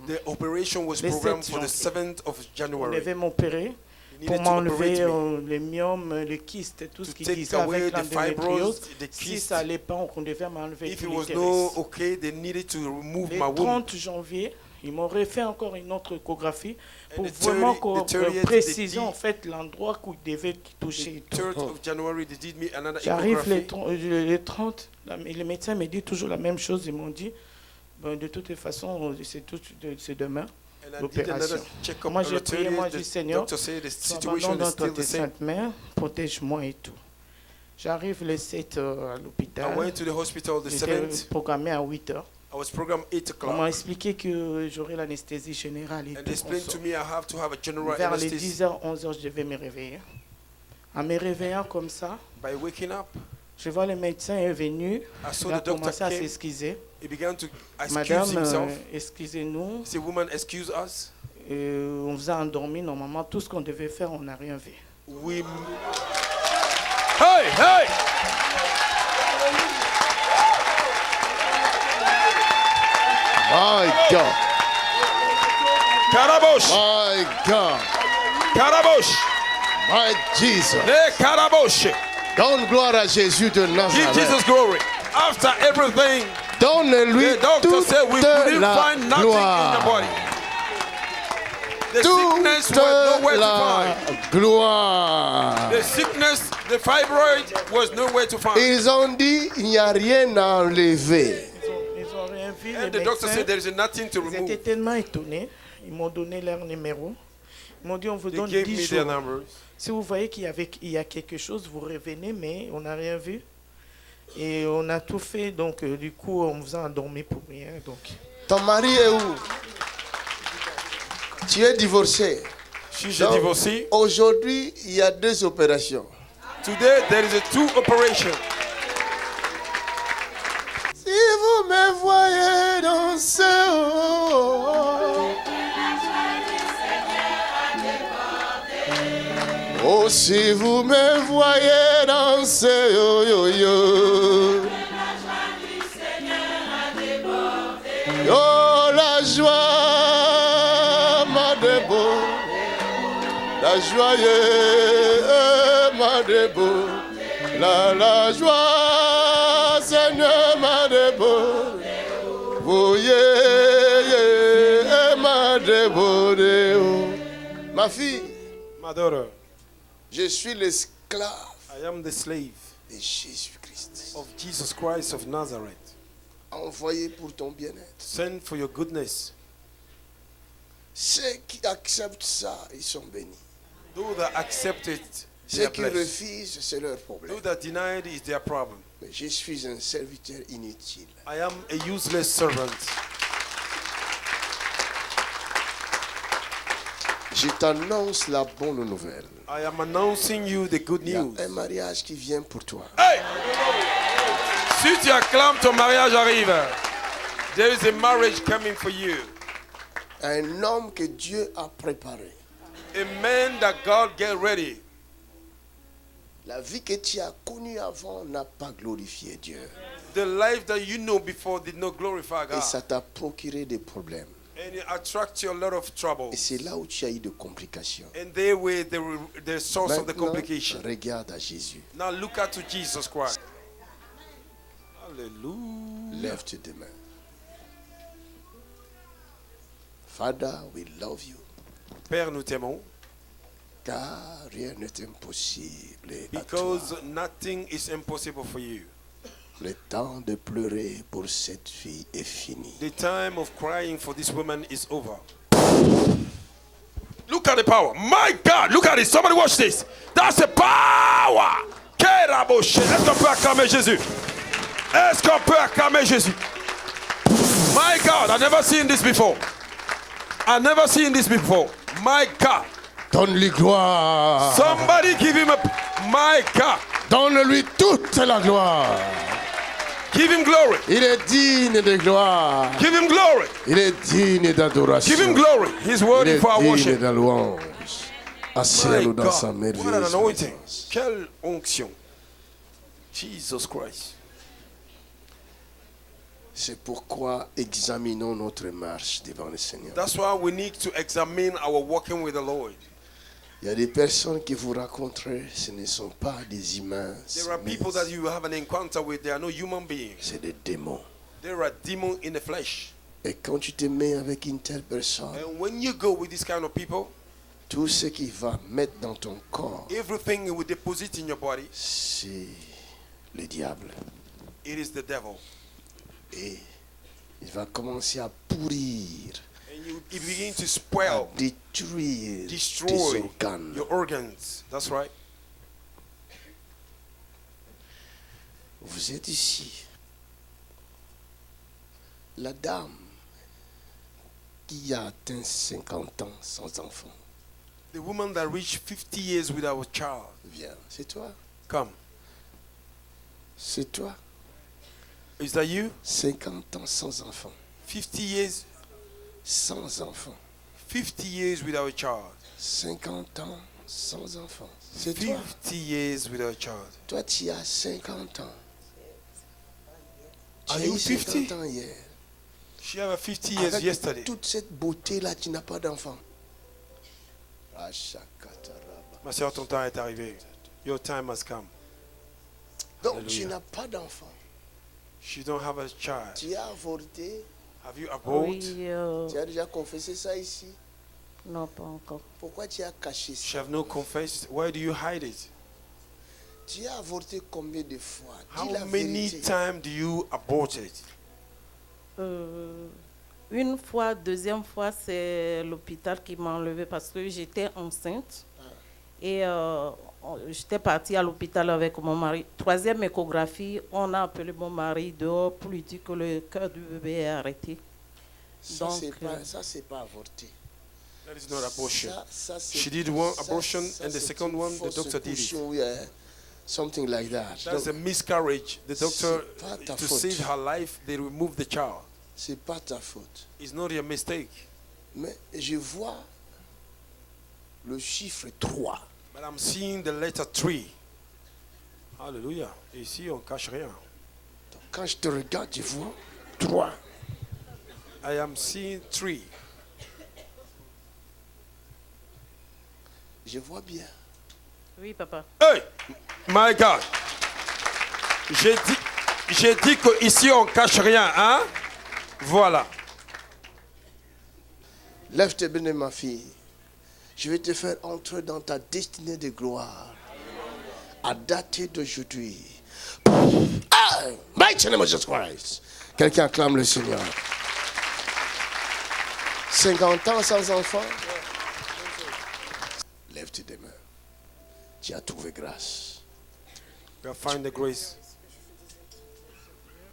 The operation was le programmed 7 for the janvier. 7th of On January. devait m'opérer He pour needed to m'enlever operate me les myomes, les kystes, tout ce to qui take disait away avec the fibroids, l'endométriose. the Si kysts. ça n'allait pas, on devait m'enlever If tous it les was graisses. no okay, they needed to remove Le my womb. 30 janvier, ils m'ont refait encore une autre échographie pour And the vraiment 30th, préciser they en did- fait l'endroit où il devait toucher. et The tout. 3rd of January, they did me another J'arrive echography. les 30, le médecin me dit toujours la même chose. Ils m'ont dit, ben, de toutes les façons, c'est demain. And I did l'opération. another check-up Moi, on j'ai the prié, moi, 30th. j'ai dit, The Seigneur, doctor said the Sois situation maintenant is dans still ta the same. sainte mère, protège-moi et tout. J'arrive le 7 à I l'hôpital. went to the hospital the J'étais 7th. programmé à 8 heures. I was programmed 8 On m'a o'clock. expliqué que j'aurais l'anesthésie générale et And tout. they explained to me I have to have a general Vers les anesthesia. 10h, 11h, je devais me réveiller. En me réveillant comme ça, By waking up, je vois le médecin est venu. I saw Il a the doctor commencé à came. s'excuser. He began to excuse Madame, himself. excusez-nous. He said, woman, excuse us. On vous a endormi normalement. Tout ce qu'on devait faire, on n'a rien vu. We Hey, hey. My God. Karabosh. My God. Karabosh. My Jesus. Le Karabosh. Donne gloire à Jésus de Give Nazareth. Jesus glory. After everything, Donne-lui the doctor said we toute couldn't la find nothing in your gloire. body. The sickness Toute was nowhere to la find. gloire. The sickness, the fibroid was nowhere to find. Ils ont dit, il n'y a rien à enlever. Ils ont rien vu. And Les the doctor médecins, said there is nothing to ils étaient remove. tellement étonnés. Ils m'ont donné leur numéro. Ils m'ont dit, on vous They donne gave 10 me their jours. numbers. Si vous voyez qu'il y a quelque chose, vous revenez, mais on n'a rien vu. Et on a tout fait, donc du coup, on vous a endormi pour rien. Donc. Ton mari est où? Tu es divorcé. She's Donc, divorcée. aujourd'hui, il y a 2 opérations. Today there is a 2 operation. Si vous me voyez danser, oh, si vous me voyez danser, yo, yo, yo. Oh, la joie m'a débordé, la joie m'a débordé, la joie, Seigneur, m'a débordé. Voyez, m'a débordé. Ma fille, My daughter, je suis l'esclave I am the slave de Jésus-Christ, of Jesus Christ of Nazareth. envoyé pour ton bien-être. Send for your goodness. Ceux qui acceptent ça, ils sont bénis. Those that accept it, they Ceux are qui blessed. refusent, c'est leur problème. Those that deny it is their problem. Mais je suis un serviteur inutile. I am a useless servant. Je t'annonce la bonne nouvelle. I am announcing you the good Il y a news. un mariage qui vient pour toi. Hey! Si tu acclames, ton mariage arrive. There is a marriage coming for you. Un homme que Dieu a préparé. A man that God get ready. La vie que tu as connue avant n'a pas glorifié Dieu. The life that you know before did not glorify Et God. ça t'a procuré des problèmes. And it attracts you a lot of trouble. Et c'est là où tu as eu des complications. And they were the source of the Maintenant, complication. regarde à Jésus. Now look at to Jesus Christ. Hallelujah. Lève tes deux mains. Father, we love you. Père, nous t'aimons. Car rien n'est impossible à toi. Because nothing is impossible for you. Le temps de pleurer pour cette fille est fini. The time of crying for this woman is over. Look at the power. My God, look at it. Somebody watch this. That's the power. Est-ce qu'on peut acclamer Jésus? Est-ce qu'on peut acclamer Jésus? My God, I've never seen this before. I've never seen this before. My God. Donne-lui gloire. Somebody give him a... My God. Donne-lui toute la gloire. Give him glory. Il est digne de gloire. Give him glory. Il est digne d'adoration. Give him glory. He's Il worthy est for our digne worship. de louange. My Asseyez-nous dans sa God, what an merveilleuse anointing. présence. Quelle onction. Jesus Christ. C'est pourquoi examinons notre marche devant le Seigneur. That's why we need to examine our walking with the Lord. Il y a des personnes que vous rencontrez, ce ne sont pas des humains. There are people that you have an encounter with, they are no human beings. C'est des démons. There are demons in the flesh. Et quand tu te mets avec une telle personne, And when you go with this kind of people, tout ce qu'il va mettre dans ton corps, everything you will deposit in your body, c'est le diable. it is the devil. Et il va commencer à pourrir, And you begin to à spoil, détruire tes destroy organes. your organs. That's right. Vous êtes ici. La dame qui a atteint 50 ans sans enfant, The woman that reached 50 years without a child. viens. C'est toi. Come. C'est toi. Is that you? 50 ans sans enfant. 50 years? Sans enfant. 50 years without a child. 50 ans sans enfant. C'est toi. 50 years with a child. Toi, tu as 50 ans. Tu Are as you eu 50 50? ans hier. She had 50 years Avec yesterday. toute cette beauté-là, tu n'as pas d'enfant. Ah, shakataraba. Ma soeur, ton temps est arrivé. Your time has come. Donc, tu Alléluia. n'as pas d'enfant. She don't have a child. Tu as avorté. Have you aborted? Oui, Tu as déjà confessé ça ici. non, pas encore. Pourquoi tu as caché She ça? have no confessed. Why do you hide it? Tu as avorté combien de fois? Dis How la many vérité. times do you abort it? Une fois, deuxième fois, c'est l'hôpital qui m'a enlevée parce que j'étais enceinte. Et j'étais partie à l'hôpital avec mon mari. Troisième échographie, on a appelé mon mari dehors pour lui dire que le cœur du bébé est arrêté. Ça, Donc, c'est pas avorté. That is not abortion. Ça, c'est- She did one ça, abortion ça, and the c'est second une one, the fausse doctor did it. accouchement, yeah, something like that. That's a Donc, miscarriage. The doctor, C'est pas ta to faute. save her life, they removed the child. c'est pas ta faute. It's not your mistake. Mais je vois le chiffre 3. But I'm seeing the letter 3. Hallelujah. Ici, on cache rien. Donc, quand je te regarde, je vois 3. I am seeing 3. Je vois bien. Oui, papa. Hey! My God. J'ai dit qu'ici, on cache rien, hein? Voilà. Lève tes mains, ma fille. Je vais te faire entrer dans ta destinée de gloire. À dater d'aujourd'hui. Ah! Mighty name of Jesus Christ. Quelqu'un acclame le Seigneur. 50 ans sans enfant. Lève tes deux mains. Tu as trouvé grâce. You have found the grace.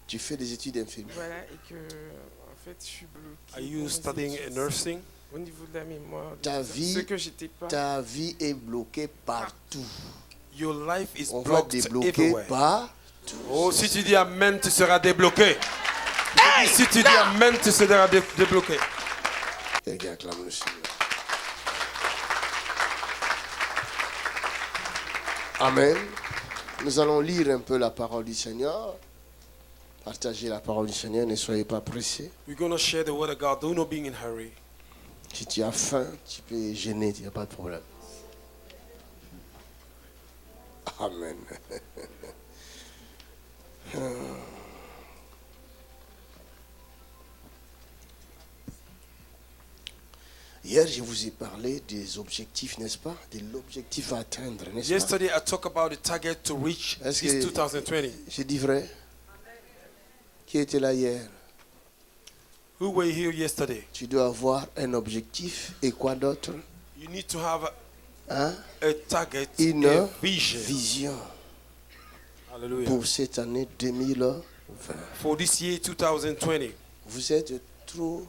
Tu fais des études infirmières. Voilà, et que, en fait, je suis bloquée. Are you dans mes studying études. nursing? Au niveau de la mémoire, Ta ce vie, que j'étais pas. ta vie est bloquée partout. Your life is On va blocked débloquer everywhere. partout. Oh, si tu dis Amen, tu seras débloqué. Si tu dis Amen, tu seras débloqué. Quelqu'un acclame le Seigneur. Amen. Nous allons lire un peu la parole du Seigneur. Partagez la parole du Seigneur, ne soyez pas pressés. We're going to share the word of God. Do not be in a hurry. Si tu as faim, tu peux gêner, il n'y a pas de problème. Amen. Hier, je vous ai parlé des objectifs, n'est-ce pas? De l'objectif à atteindre, n'est-ce pas? Yesterday, I talked about the target to reach Est-ce this que 2020. j'ai dit vrai? Qui était là hier? Who were here yesterday? Tu dois avoir un objectif et quoi d'autre? You need to have Hein? a target, Une a vision. vision Hallelujah. pour cette année 2020. For this year 2020, Vous êtes trop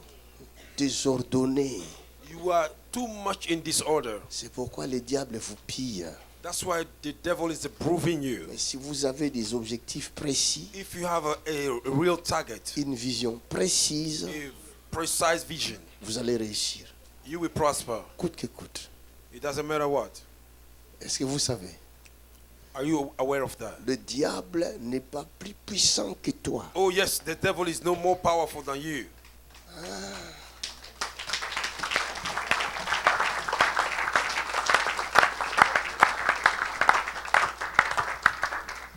désordonnés. you are too much in disorder. C'est pourquoi le diable vous pille. That's why the devil is proving you. Mais si vous avez des objectifs précis, If you have a real target, une vision précise, a precise vision, vous allez réussir. you will prosper. Coûte que coûte. It doesn't matter what. Est-ce que vous savez? Are you aware of that? Le diable n'est pas plus puissant que toi. Oh yes, the devil is no more powerful than you.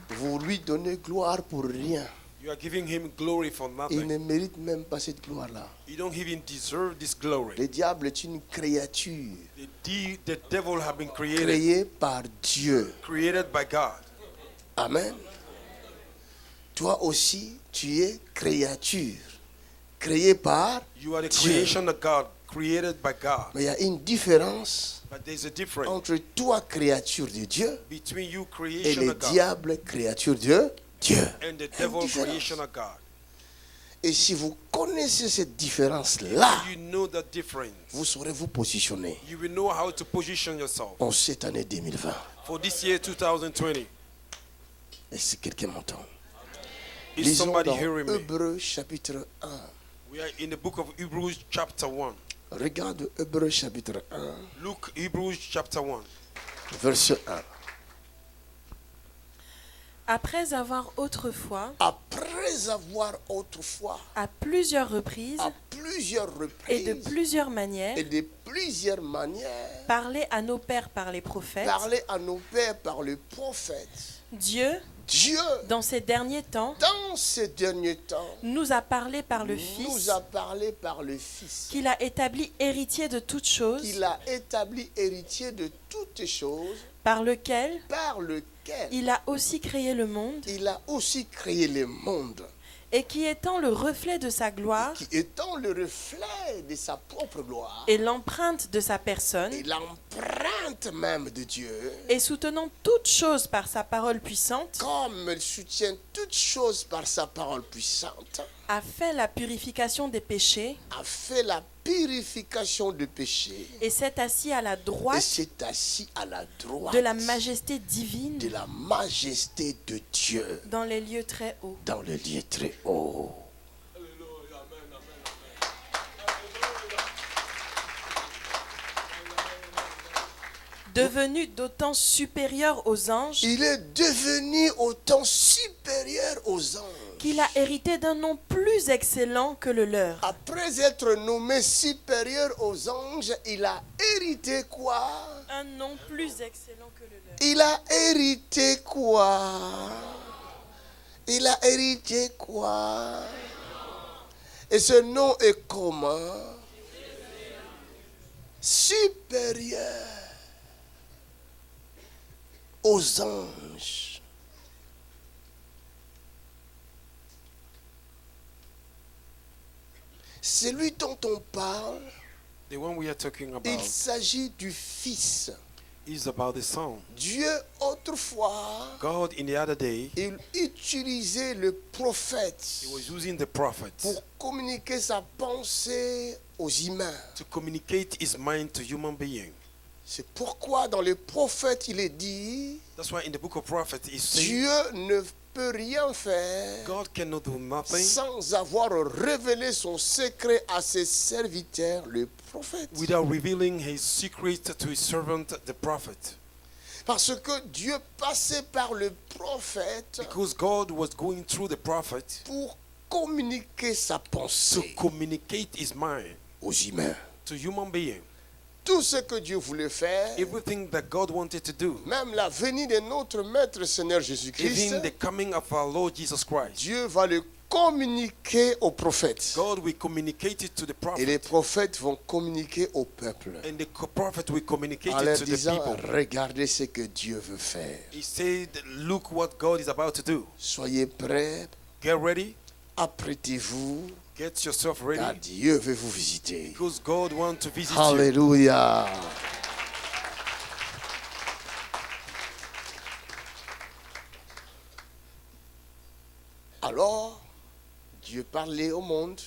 Vous lui donnez gloire pour rien. You are giving him glory for Il nothing. ne mérite même pas cette gloire-là. You don't even deserve this glory. Le diable est une créature The devil have been created créée par Dieu. by God. Amen. Toi aussi, tu es créature créée par You are the Dieu. creation of God, created by God. Mais il y a une différence But there's a difference entre toi, créature de Dieu, between you, et creation le of God, diable, créature de Dieu. and the Une devil, différence. creation of God. Et si vous connaissez cette différence-là, You know the difference. vous saurez vous positionner You will know how to position yourself en cette année 2020. for this year 2020. Est-ce que quelqu'un m'entend? Is Lisons somebody dans hearing me? Hébreux chapitre 1. We are in the book of Hebrews chapter 1. Regarde Hébreux chapitre 1. Look, Hebrews chapter 1. Verset 1. Après avoir autrefois, Après avoir autrefois, à plusieurs reprises à plusieurs et de reprises plusieurs manières, et de plusieurs manières, parlé à nos pères par les prophètes, parlé à nos pères par le prophète, Dieu, Dieu, dans ces derniers temps, dans ces derniers temps, nous a parlé par le nous Fils, a parlé par le Fils, qu'il a établi héritier de toutes choses, qu'il a établi héritier de toutes choses, par lequel par lequel il a aussi créé le monde, il a aussi créé le monde, et qui étant le reflet de sa gloire qui étant le reflet de sa propre gloire et l'empreinte de sa personne, et l'empreinte même de Dieu, et soutenant toutes choses par sa parole puissante, comme il soutient toutes choses par sa parole puissante, a fait la purification des péchés, a fait la purification du péché et s'est assis à la et droite s'est assis à la droite de la majesté divine de la majesté de Dieu dans les lieux très hauts. dans le lieu très haut. Devenu d'autant supérieur aux anges Il est devenu autant supérieur aux anges. qu'il a hérité d'un nom plus excellent que le leur. Après être nommé supérieur aux anges, il a hérité quoi? Un nom plus excellent que le leur. Il a hérité quoi? Il a hérité quoi? Et ce nom est comment? Supérieur aux anges. Celui dont on parle, The one we are talking about il s'agit du Fils. is about the Son. Dieu, autrefois, God in the other day, il utilisait le prophète he was using the prophet pour communiquer sa pensée aux humains. to communicate his mind to human beings. C'est pourquoi dans le prophète, il est dit, That's why in the book of prophets it says Dieu ne peut rien faire God cannot do nothing sans avoir révélé son secret à ses serviteurs, le prophète. without revealing his secret to his servant, the prophet. Parce que Dieu passait par le prophète Because God was going through the prophet pour communiquer sa to pensée communicate his mind aux humains. to human beings. Tout ce que Dieu voulait faire, Everything that God wanted to do, même la venue de notre Maître Seigneur Jésus-Christ, even the coming of our Lord Jesus Christ, Dieu va le communiquer aux prophètes. God will communicate it to the Et les prophet, prophètes vont communiquer au peuple. and the prophet will communicate En it leur to the disant, people. regardez ce que Dieu veut faire. He said, look what God is about to do. Soyez prêts, Get ready, apprêtez-vous, get yourself car ready, Dieu veut vous visiter. because God wants to visit you. Alléluia. Alors, Dieu parlait au monde,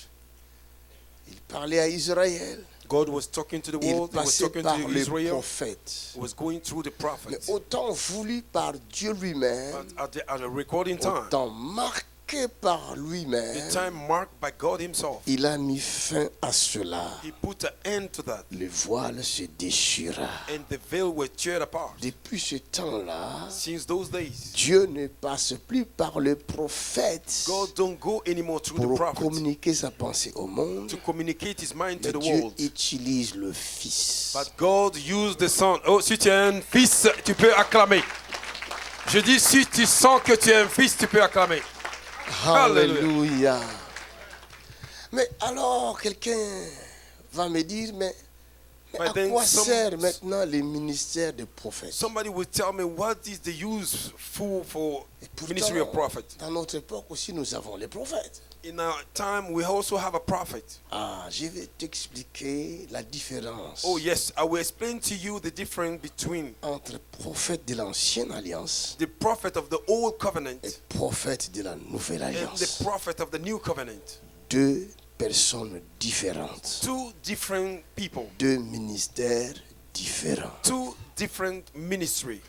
il parlait à Israël, God was talking to the il world, he was passait talking par to les Israel, prophètes. he was going through the Mais prophets. autant voulu par Dieu lui-même, But at the recording time, autant marqué par the lui-même, time marked by God himself, il a mis fin à cela. he put an end to that, Le voile se déchira. and the veil was teared apart. Depuis ce temps-là, Since those days, Dieu ne passe plus par le prophète God don't go anymore through the pour prophet communiquer sa pensée au monde. to communicate his mind to Mais the Dieu world. utilise le Fils. But God used the Son. Oh, si tu es un fils, tu peux acclamer. Je dis, si tu sens que tu es un fils, tu peux acclamer. Alléluia. Mais alors, quelqu'un va me dire, mais à But then quoi some- sert maintenant les ministères des prophètes? Somebody will tell me, what is the use for Et pourtant, ministry of prophet? dans notre époque aussi, nous avons les prophètes. In our time, we also have a prophet. Ah, je vais t'expliquer la différence Oh yes, I will explain to you the difference between entre prophète de l'ancienne alliance the prophet of the old et covenant prophète de la nouvelle and the alliance. prophet of the new covenant. Deux personnes différentes, Two different people, deux ministères différents. two different ministry.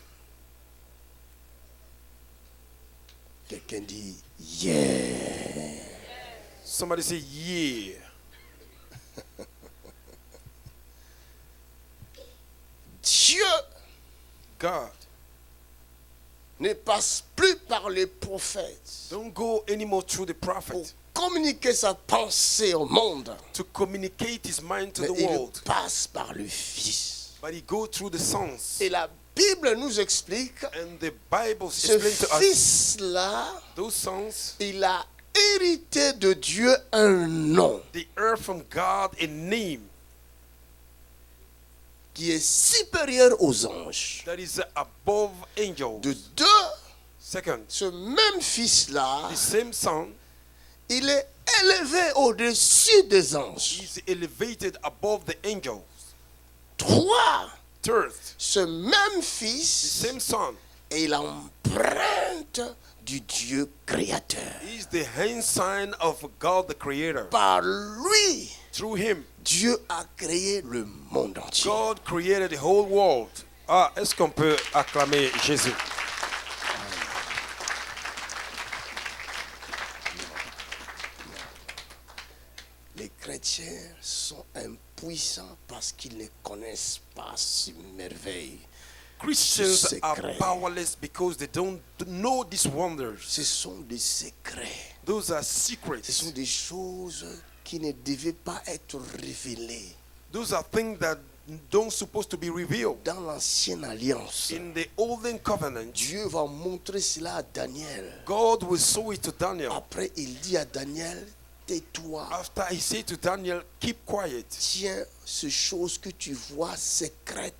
Quelqu'un dit yeah. Somebody say, yeah. Dieu God. Ne passe plus par les prophètes Don't go anymore through the pour prophet communiquer sa pensée au monde. to communicate his mind to Mais the il world. passe par le Fils. But he go through the sons. Et la Bible nous explique, And the Bible ce explains to us, Fils-là, those sons, il a hérité de Dieu un nom they heard from God a name qui est supérieur aux anges. that is above angels. De deux, Second, ce même Fils-là, the same son il est élevé au-dessus des anges. is elevated above the angels. Trois, Third, ce même the Fils same son est l'empreinte du Dieu créateur. is the hand sign of God the Creator. Par lui, Through him, Dieu a créé le monde entier. God created the whole world. Ah, est-ce qu'on peut acclamer Jésus? Les chrétiens sont impuissants parce qu'ils ne connaissent pas ces merveilles. Christians are Secret. powerless because they don't know these wonders. Ce sont des secrets. Those are Ce secrets. sont des choses qui ne devaient pas être révélées. Those are things that don't supposed to be revealed. Dans l'ancienne alliance, In the olden covenant, Dieu va montrer cela à Daniel. God will show it to Daniel. Après, il dit à Daniel, tais-toi. After he said to Daniel, keep quiet. Tiens ces choses que tu vois secrètes.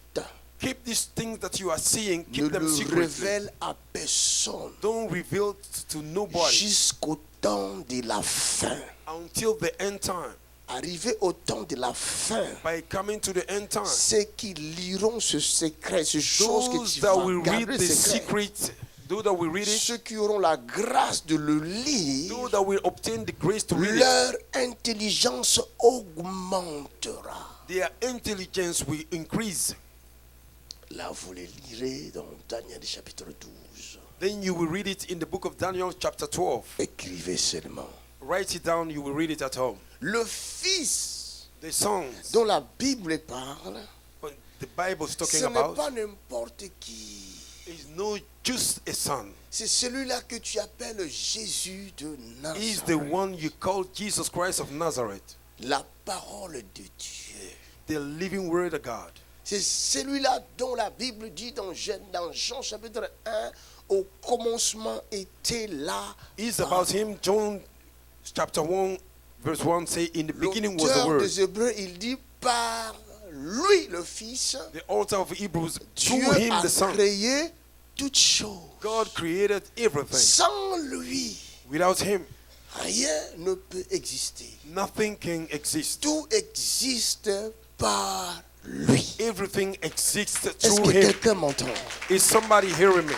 Keep these things that you are seeing, Ne keep them le secretly. révèle à personne Don't reveal to nobody jusqu'au temps de la fin. until the end time. Arrivé au temps de la fin, By coming to the end time, ceux qui liront ce secret, ces choses que those tu that vas will garder read the secret, secret, those that will read it, ceux qui auront la grâce de le lire, those that will obtain the grace to read it, leur intelligence augmentera. their intelligence will increase. Là, vous les lirez dans Daniel chapitre 12. Then you will read it in the book of Daniel chapter 12. Écrivez seulement. Write it down, you will read it at home. Le Fils The songs dont la Bible parle, the Bible is ce talking n'est about pas n'importe qui. is not just a son. C'est celui-là que tu appelles Jésus de He is the Nazareth. one you call Jesus Christ of Nazareth, La parole de Dieu. the living word of God. C'est celui-là dont la Bible dit dans Jean chapitre 1, au commencement était là. It's about him. John chapter 1 verse 1 say, in the beginning was the L'auteur word. des Hébreux, il dit par lui le Fils, The author of Hebrews, Dieu through him a the Son. créé toutes choses. God created everything. Sans lui, Without him, rien ne peut exister. nothing can exist. Tout existe par lui. Everything exists Est-ce through que him. quelqu'un m'entend? Is somebody hearing me?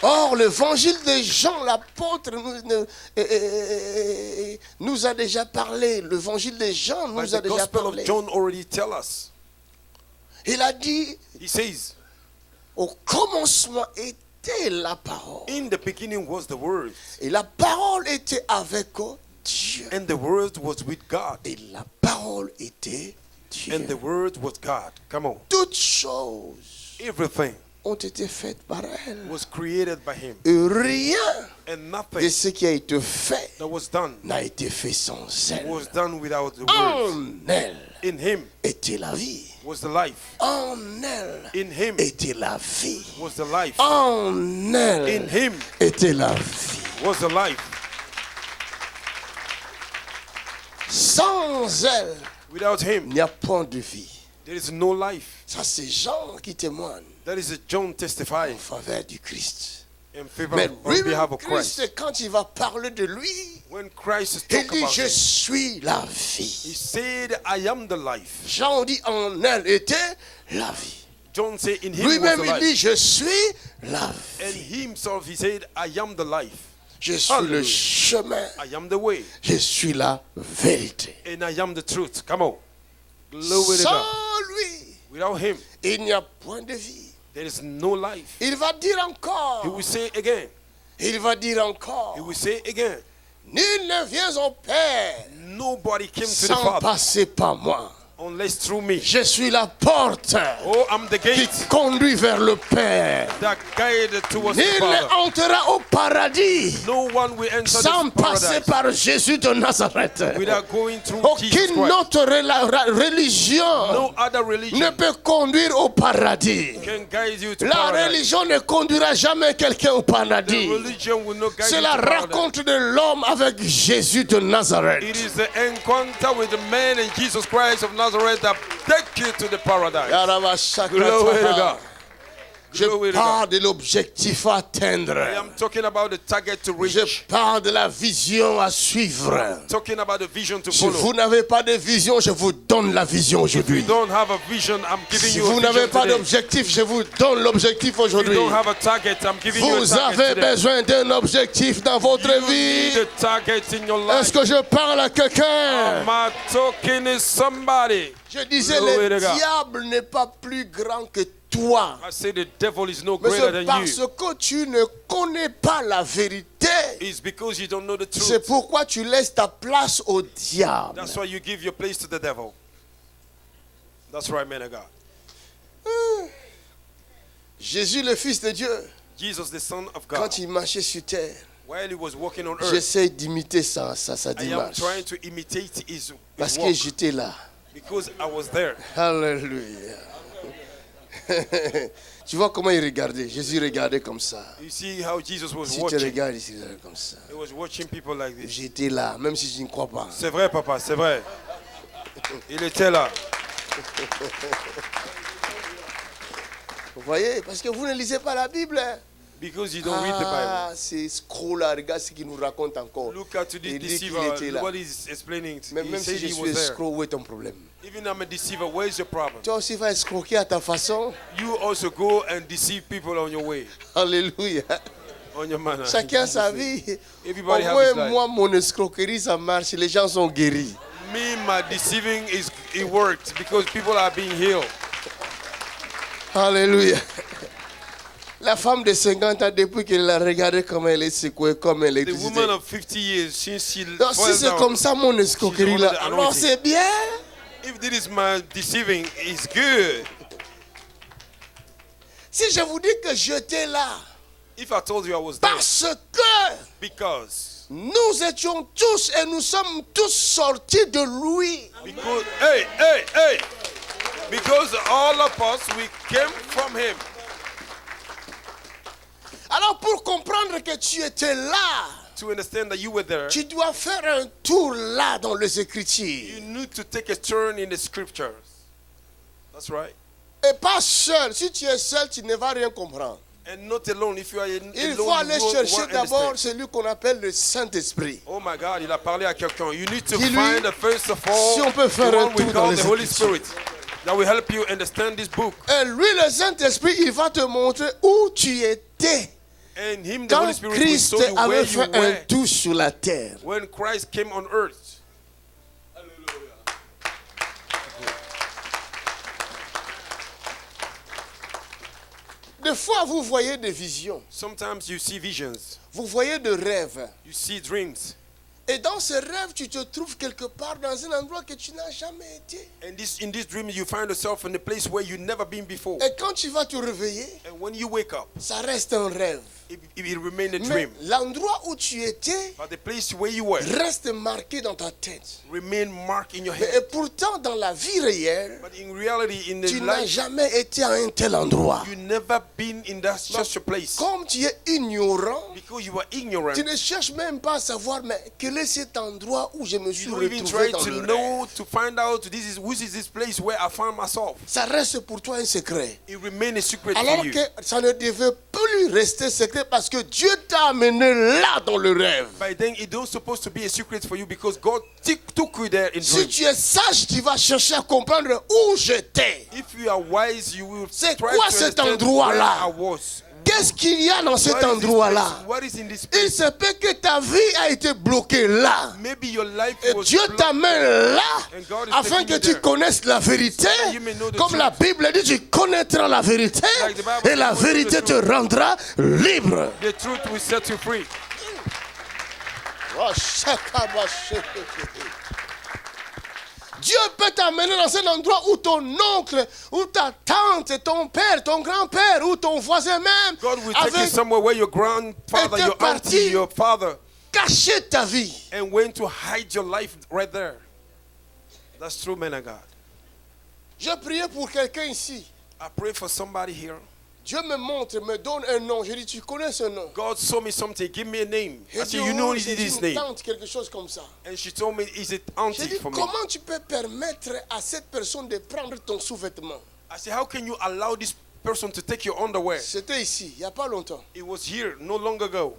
Or, l'évangile de Jean, l'apôtre, nous a déjà parlé. L'évangile de Jean But nous a the déjà Gospel parlé. of John already tell us. Il a dit, He says, au commencement était la parole. in the beginning was the Word, Et la parole était avec Dieu. and the Word was with God, Et la parole était and the Dieu. Word was God. Come on. Toutes choses Everything ont été faites par elle. was created by him, Et rien and de nothing ce qui a été fait that was done n'a été fait sans elle. was done without the Word. En elle In him était la vie. was the life. En elle In him était la vie. was the life. En In elle him était la vie. was the life. Sans elle, Without him, il n'y a point de vie. there is no life. Ça, c'est Jean qui témoigne That is John en testifying faveur du Christ. in favor Mais on lui, behalf of Christ, Christ. quand il va parler de lui, When Christ is il talking dit, about je him, suis la he vie. said, I am the life. Jean dit, en elle était la vie. John said, in him was Lui-même, the il life. dit, je suis la And vie. he himself, he said, I am the life. Je suis le Hallelujah. chemin. I am the way. Je suis la vérité. And I am the truth. Come on. Glory to Sans God. lui, Without him, il n'y a point de vie. there is no life. Il va dire He encore. will say again. Il va dire encore. He will say again. Nul ne vient au Père Nobody came to the sans Father passer par moi. unless through me. Je suis la porte Oh, I'm the qui gate conduit vers le Père. that guided towards the Il Father. entrera au paradis No one will enter sans this passer paradise par Jésus de Nazareth. without going through Jesus Aucune Christ. autre religion No other ne religion peut conduire au paradis. can guide you to La paradise. religion ne conduira jamais quelqu'un au The paradis. religion will not guide C'est you la to paradise. rencontre de l'homme avec Jésus de Nazareth. It is the encounter with the man and Jesus Christ of Nazareth that take you to the paradise. Glory to God. Je Glory to parle God. de l'objectif à atteindre. I am talking about the target to Je reach. parle de la vision à suivre. Talking about the vision to Si follow. vous n'avez pas de vision, je vous donne la vision If you aujourd'hui. don't have a vision, I'm giving Si you a vous n'avez vision pas today. d'objectif, je vous donne l'objectif If you aujourd'hui. don't have a target, I'm giving you a Vous target avez today. besoin d'un objectif dans votre You vie. need a target in your life. Est-ce que je parle à quelqu'un? Am I talking to somebody? Je disais, Glory le to God. diable n'est pas plus grand que toi. I say the devil is no Mais greater c'est than parce you. que tu ne connais pas la vérité. It's because you don't know the C'est truth. pourquoi tu laisses ta place au diable. That's why you give your place to the devil. That's right, man of God. Jésus, le Fils de Dieu, Jesus, the Son of God, quand il marchait sur terre, while he was walking on earth, j'essaie d'imiter sa I am démarche. trying to imitate his Parce que walk j'étais là. because I was there. Alléluia. Tu vois comment il regardait. Jésus regardait comme ça. You see how Jesus was Si tu watching. regardes ici, il regarde comme ça. He was watching people like this. J'étais là, même si je ne crois pas. C'est vrai, papa, c'est vrai. Il était là. Vous voyez? Parce que vous ne lisez pas la Bible. Hein? Because you don't read the Bible. C'est scroll-là, regarde ce qu'il nous raconte encore. Look at this Il dit qu'il deceiver. était là. What he's explaining. Même He si said je he suis was there. escroc, où est ton problème? Even I'm a deceiver, where's your problem? Toi aussi vas escroquer à ta façon. You also go and deceive people on your way, Alléluia. on your manner. Chacun sa vie. Au Everybody have moins, his life. moi, mon escroquerie, ça marche. Les gens sont guéris. Me, my deceiving it worked because people are being healed. Alléluia. La femme de 50 ans, depuis qu'elle a regardé comment elle est secouée, comme elle est The woman of 50 years, since she Donc, si fell c'est down, comme ça mon escroquerie she's là, under the alors anointing. c'est bien. If this is my deceiving, it's good. Si je vous dis que j'étais là, If I told you I was there, parce que because nous étions tous et nous sommes tous sortis de lui. because because all of us we came from him. Alors pour comprendre que tu étais là, To understand that you were there, tu dois faire un tour là dans les you Écritures. need to take a turn in the scriptures. That's right. Et pas seul. Si tu es seul, tu ne vas rien comprendre. And not alone. If you are alone, Il you faut aller won't chercher d'abord understand. celui qu'on appelle le Saint-Esprit. Oh my God, il a parlé à quelqu'un. You need to Dis-lui, find the first of all si on peut faire the un one we tour dans call les the Holy Écritures. Spirit that will help you understand this book. Et lui, le Saint-Esprit, il va te montrer où tu étais And him, the Holy quand Spirit, will Christ show you where avait you fait un were tour sur la terre. when Christ came on earth. Des fois, vous voyez des visions, Sometimes you see visions, vous voyez des rêves. you see dreams. Et dans ces rêves, tu te trouves quelque part dans un endroit que tu n'as jamais été. And in this dream, you find yourself in a place where you've never been before. Et quand tu vas te réveiller, And when you wake up, ça reste un rêve. it will remain a Mais dream. l'endroit où tu étais But the place where you were reste marqué dans ta tête. remain marked in your Et head. pourtant, dans la vie réelle, But in reality, in the tu n'as life, jamais été à un tel endroit. you never been in that such a place. Comme tu es ignorant, Because you are ignorant. tu ne cherches même pas à savoir, mais quel est cet endroit où je me suis You don't even retrouvé try dans to le know, rêve. to find out which is this place where I found myself. Ça reste pour toi un secret. It remains a secret Alors for you. que ça ne devait plus rester secret parce que Dieu t'a amené là dans le rêve. By then, it don't supposed to be a secret for you because God took you there in Si dream. tu es sage, tu vas chercher à comprendre où j'étais. If you are wise, you will C'est try quoi to cet understand endroit-là? where I was. Qu'est-ce qu'il y a dans cet What is this endroit-là? place? What is in this Il place? se peut que ta vie a été bloquée là. Maybe your life Et was Dieu blocked. t'amène là And God is afin taking que you tu there. connaisses la vérité. that you may know the Comme truth. la Bible dit, tu connaîtras la vérité Like the Bible et la says, you will know the vérité te truth. rendra libre. The truth will set you free. Dieu peut t'amener dans un endroit où ton oncle, ou ta tante, ton père, ton grand-père, ou ton voisin même God will take you avait somewhere where your grandfather, était your parti. auntie, your father, caché ta vie. and went to hide your life right there. That's true, man of God. Je priais pour quelqu'un ici. I pray for somebody here. Dieu me montre, me donne un nom. Je dis, tu connais ce nom? God showed me something. Give me a name. I J'ai said, dit, you know oh, this c'est une name. tante, quelque chose comme ça. And she told me, is it J'ai auntie dit, for me? comment tu peux permettre à cette personne de prendre ton sous-vêtement? I said, how can you allow this person to take your underwear? C'était ici, il n'y a pas longtemps. It was here, no long ago.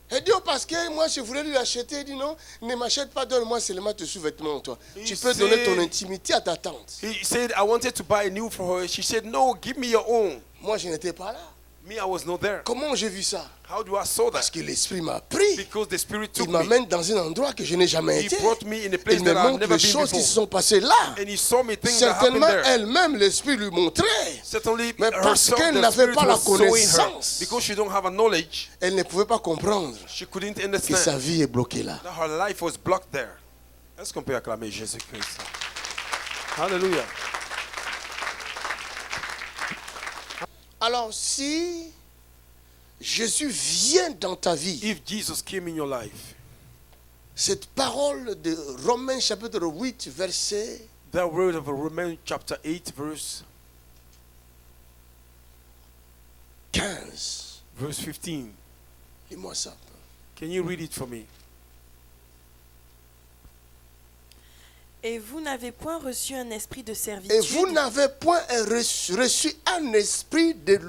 Elle dit, oh, parce que moi je voulais lui acheter. Il dit, non, ne m'achète pas, donne-moi seulement tes sous-vêtements, toi. Tu peux donner ton intimité à ta tante. He said, I wanted to buy a new for her. She said, no, give me your own. Moi, je n'étais pas là. Me, I was not there. Comment j'ai vu ça? How do I saw Parce that? que l'Esprit m'a pris. Because the Spirit Il took me. m'amène dans un endroit que je n'ai jamais He été. brought me in a place Il me that I've montre never les been choses qui se before. sont passées là. And he saw me things that happened Certainement, there. elle-même, l'Esprit lui montrait. Certainly, Mais parce herself, qu'elle the n'avait Spirit pas la was showing her. connaissance. Because she don't have a knowledge, Elle ne pouvait pas comprendre she couldn't que understand sa vie est bloquée là. that her life was blocked there. Est-ce qu'on peut acclamer Jésus-Christ? Hallelujah. Alors, si Jésus vient dans ta vie, If Jesus came in your life, cette parole de Romains chapitre 8, verset that word of Romans chapter 8, verse 15. 15. Lis-moi ça. Can you read it for me? Et vous n'avez point reçu un esprit de Et servitude. vous n'avez point reçu un esprit de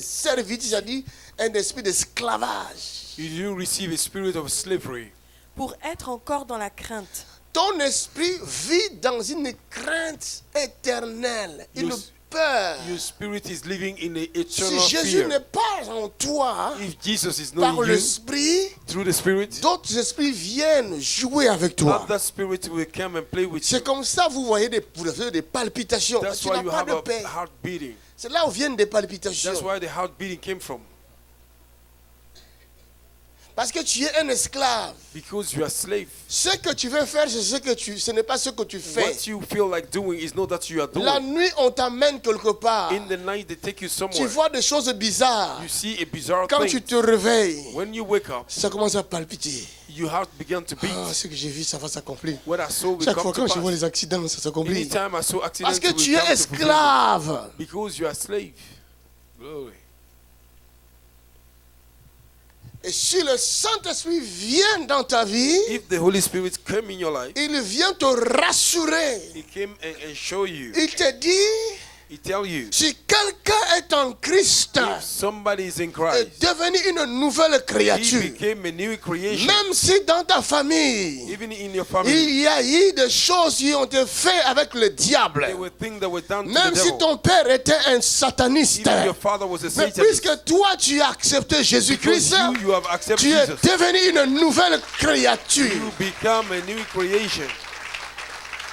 servitude, c'est-à-dire un esprit d'esclavage. You didn't receive a spirit of slavery. Pour être encore dans la crainte. Ton esprit vit dans une crainte éternelle, une Yes. peur. Your spirit is living in the Si eternal Jésus fear. n'est pas en toi, If Jesus is par not in you, l'esprit, through the Spirit, d'autres esprits viennent jouer avec toi. that spirit will come and play with you. C'est comme ça vous voyez vous avez des palpitations. That's Tu why n'as you pas have de paix. a heart beating. C'est là où viennent des That's palpitations. why the heart beating came from. Parce que tu es un esclave. Because you are slave. Ce que tu veux faire, ce n'est pas ce que tu fais. What you feel like doing is not that you are La doing. nuit, on t'amène quelque part. In the night, they take you Tu somewhere. vois des choses bizarres. You see a bizarre Quand tu thing. te réveilles, When you wake up, ça commence à palpiter. your heart began to beat. Ah, ce que j'ai vu, ça va s'accomplir. What I saw will Chaque come fois to quand je vois pass. les accidents, ça s'accomplit. Anytime I saw accidents, Parce que it will tu es come to fulfillment. esclave. Because you are slave. Glory. Et si le Saint-Esprit vient dans ta vie, If the Holy Spirit came in your life, il vient te rassurer. He came and show you. Il te dit, He tell you. si quelqu'un est en Christ, If somebody is in est Christ, devenu une nouvelle he créature. became a new creation. Même si dans ta famille, Even in your family, il y a eu des choses qui ont été faites avec le diable. there were things that were done to Même the si devil. ton père était un sataniste. Even your father was a Mais Satanist. puisque toi tu as accepté Because Jésus-Christ, you have accepted tu es Jesus. devenu une nouvelle créature. You become a new creation.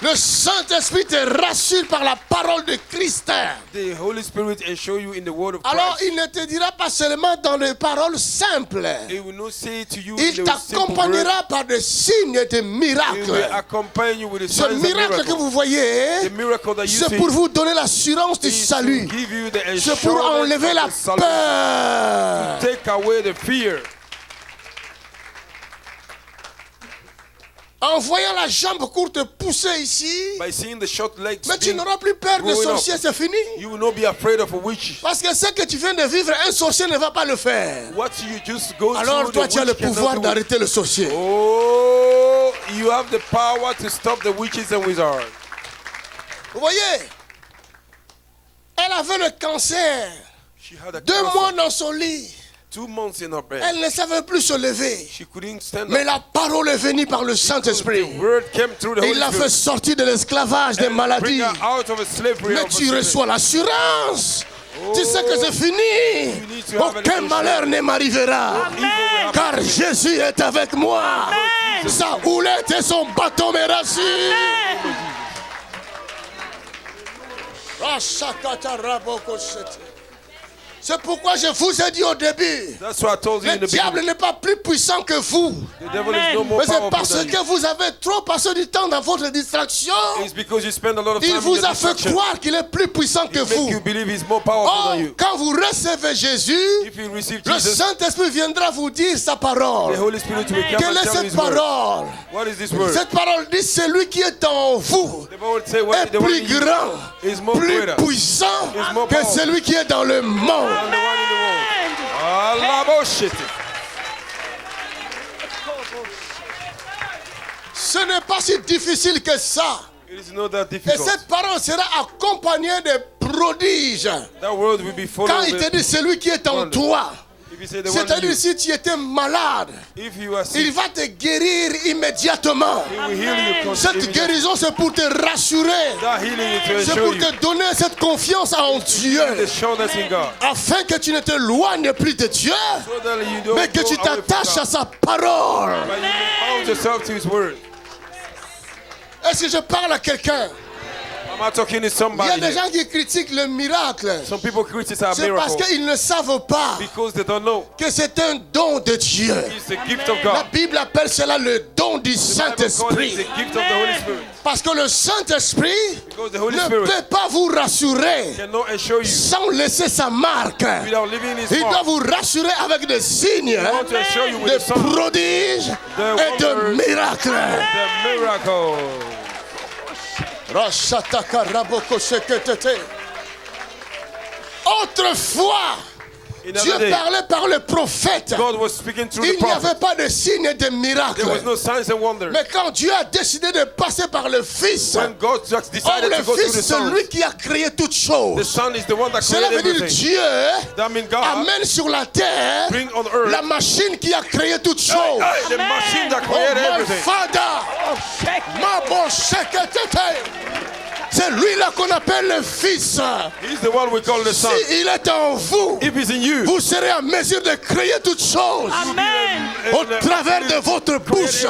Le Saint-Esprit te rassure par la parole de Christ. The Holy Spirit and show you in the word of Alors Christ. il ne te dira pas seulement dans les paroles simples. He will not say to you Il in the simple word. t'accompagnera par des signes et des He will miracles. accompany you with the Ce signs and miracle que miracles. vous voyez, The miracle that you c'est see pour vous donner l'assurance du is to salut. give you the C'est pour assurance enlever of la the salvation. peur. Take away the fear. En voyant la jambe courte pousser ici, By seeing the short legs, mais tu being n'auras plus peur de growing up, sorciers, c'est fini. you will not be afraid of a witch. Parce que ce que tu viens de vivre, un sorcier ne va pas le faire. What you just go Alors through, toi, the tu as le witch cannot pouvoir do it. d'arrêter le sorcier. Oh, you have the power to stop the witches and wizards. Vous voyez, elle avait le cancer. She had a 2 cancer. mois dans son lit. 2 months in her bed. Elle ne savait plus se lever. She couldn't stand Mais up. la parole est venue par le The Saint-Esprit. word came through the Et Holy il l'a fait Spirit. sortir de l'esclavage des And bring maladies. her out of a slavery Mais of a tu sickness. reçois l'assurance. Tu sais que c'est fini. You need to have a Aucun little malheur ne m'arrivera. Evil will happen. Car Jésus est avec moi. Sa houlette et son bâton me rassurent. C'est pourquoi je vous ai dit au début, That's why I told you in le the diable beginning. n'est pas plus puissant que vous. The devil is no more Mais c'est powerful parce than you. que vous avez trop passé du temps dans votre distraction. It's because you spend a lot of time Il in vous your a fait distraction. croire qu'il est plus puissant que It make vous. you believe he's more powerful Or, than you. quand vous recevez Jésus, If you receive le Jesus, Saint-Esprit viendra vous dire sa the parole. Holy Spirit will come Quelle and est tell you cette his word. parole? What is this word? Cette parole dit celui qui est en vous The Bible say est what the one plus in you grand, is more plus greater puissant Is more que powerful. celui qui est dans le monde. than the one in the world. Allah bullshit. Ce n'est pas si difficile que ça. It is not that Et difficult. cette parole sera accompagnée de prodiges. That word will be Quand followed il te with dit celui qui est en wonder. toi, If you say the one in c'est-à-dire you, si tu étais malade, if you are il sick, va te guérir immédiatement. he will heal you. Cette immediately. guérison, c'est pour te rassurer. That healing is to C'est assure pour you te donner cette confiance en the Dieu. assurance in God. Afin que tu ne t'éloignes plus de Dieu, So that you don't mais que go tu away from t'attaches God, à sa parole. but you bound yourself to his word. Est-ce que je parle à quelqu'un? Am I talking to Il y a somebody? des here? gens qui critiquent le miracle. Some people criticize C'est parce miracles qu'ils ne savent pas because they don't know que c'est un don de Dieu. it's the gift of La God. Bible appelle cela le don du The Bible calls it Saint-Esprit. the gift of the Holy Spirit. Parce que le Saint-Esprit Because the Holy ne Spirit peut pas vous rassurer cannot assure you sans laisser sa marque. without leaving his Il doit mark. vous rassurer avec des signes, He wants to assure you with de the sign, prodiges the et de wonders, miracles. the miracle. Rashataka raboko sheketete. Autrefois, In Dieu other day, parlait par le prophète. God was speaking through the Il n'y avait prophet. pas de signes et de There was miracles. no signs and wonders. Mais quand Dieu a décidé de passer par le Fils, When God just or decided le to go through Fils, the c'est Son, lui qui a créé toutes the choses. Son is the one that Cela created veut dire everything. Dieu That means God amène sur la terre bring on earth la machine qui a créé toutes hey, choses. hey, the machine that Oh created my everything. Father, ma bon sheketete. C'est lui-là qu'on appelle le Fils. He's the one we call the Son. S'il est en vous, If he's in you, vous serez en mesure de créer toutes choses au travers de votre bouche.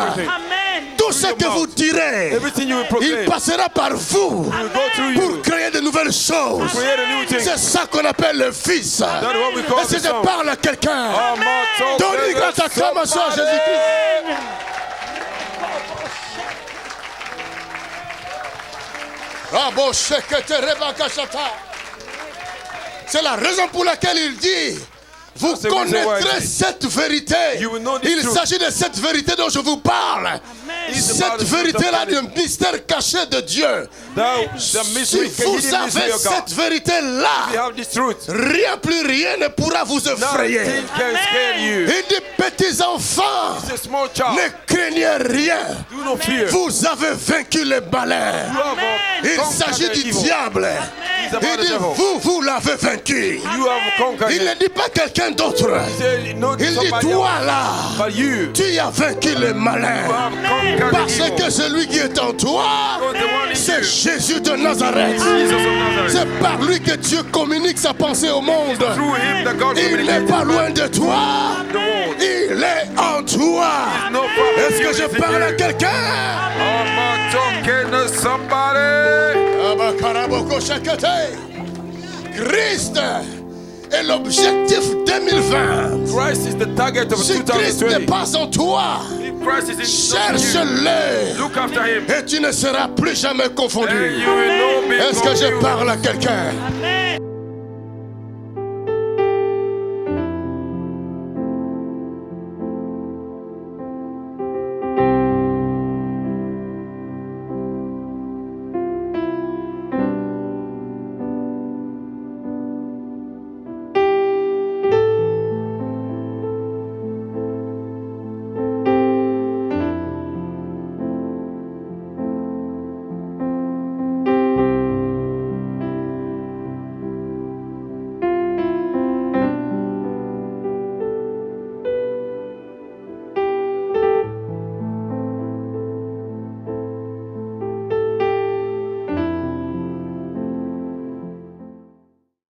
Tout ce que vous direz, everything you will il proclaim passera par vous will go through pour you. créer de nouvelles choses. Create a new thing. C'est ça qu'on appelle le Fils. That's what we call Est-ce que the je Son. parle à quelqu'un? Oh, my soul Donne une grande says acclamation à somebody. Jésus-Christ. C'est la raison pour laquelle il dit, vous That's the reason why connaîtrez I say, cette vérité. you will know this Il truth. s'agit de cette vérité dont je vous parle. It's Cette about the truth vérité-là of du God. mystère caché de Dieu. The Si mystery, vous hidden avez mystery of God. cette vérité-là, We have this truth. rien plus rien ne pourra vous effrayer. Nothing can scare you. Et des petits enfants, It's a small child. ne craignez rien. Do not fear. Vous avez vaincu les malins. You have Il conquered s'agit the du evil. diable. It's about Il the dit, devil. vous l'avez vaincu. You have conquered Il ne it. dit pas quelqu'un d'autre. Say, not Il dit, somebody toi else, là, but you. tu as vaincu les You malins. have conquered Parce the evil. que celui qui est en toi, Because the one in c'est you, Jésus de Nazareth. Jesus of Nazareth. C'est par lui que Dieu communique sa pensée au monde. Through him that God Il n'est communicated pas loin de toi. the world. Il est en toi. No problem. Est-ce que je parle à quelqu'un? I'm not talking to somebody. Abakaraboko shakete. Christ est l'objectif 2020. Christ is the target of Si Christ n'est 2020. pas en toi, If Christ is in you, cherche-le look after him. et tu ne seras plus jamais And confondu. you will not be Est-ce que je confused. parle à quelqu'un?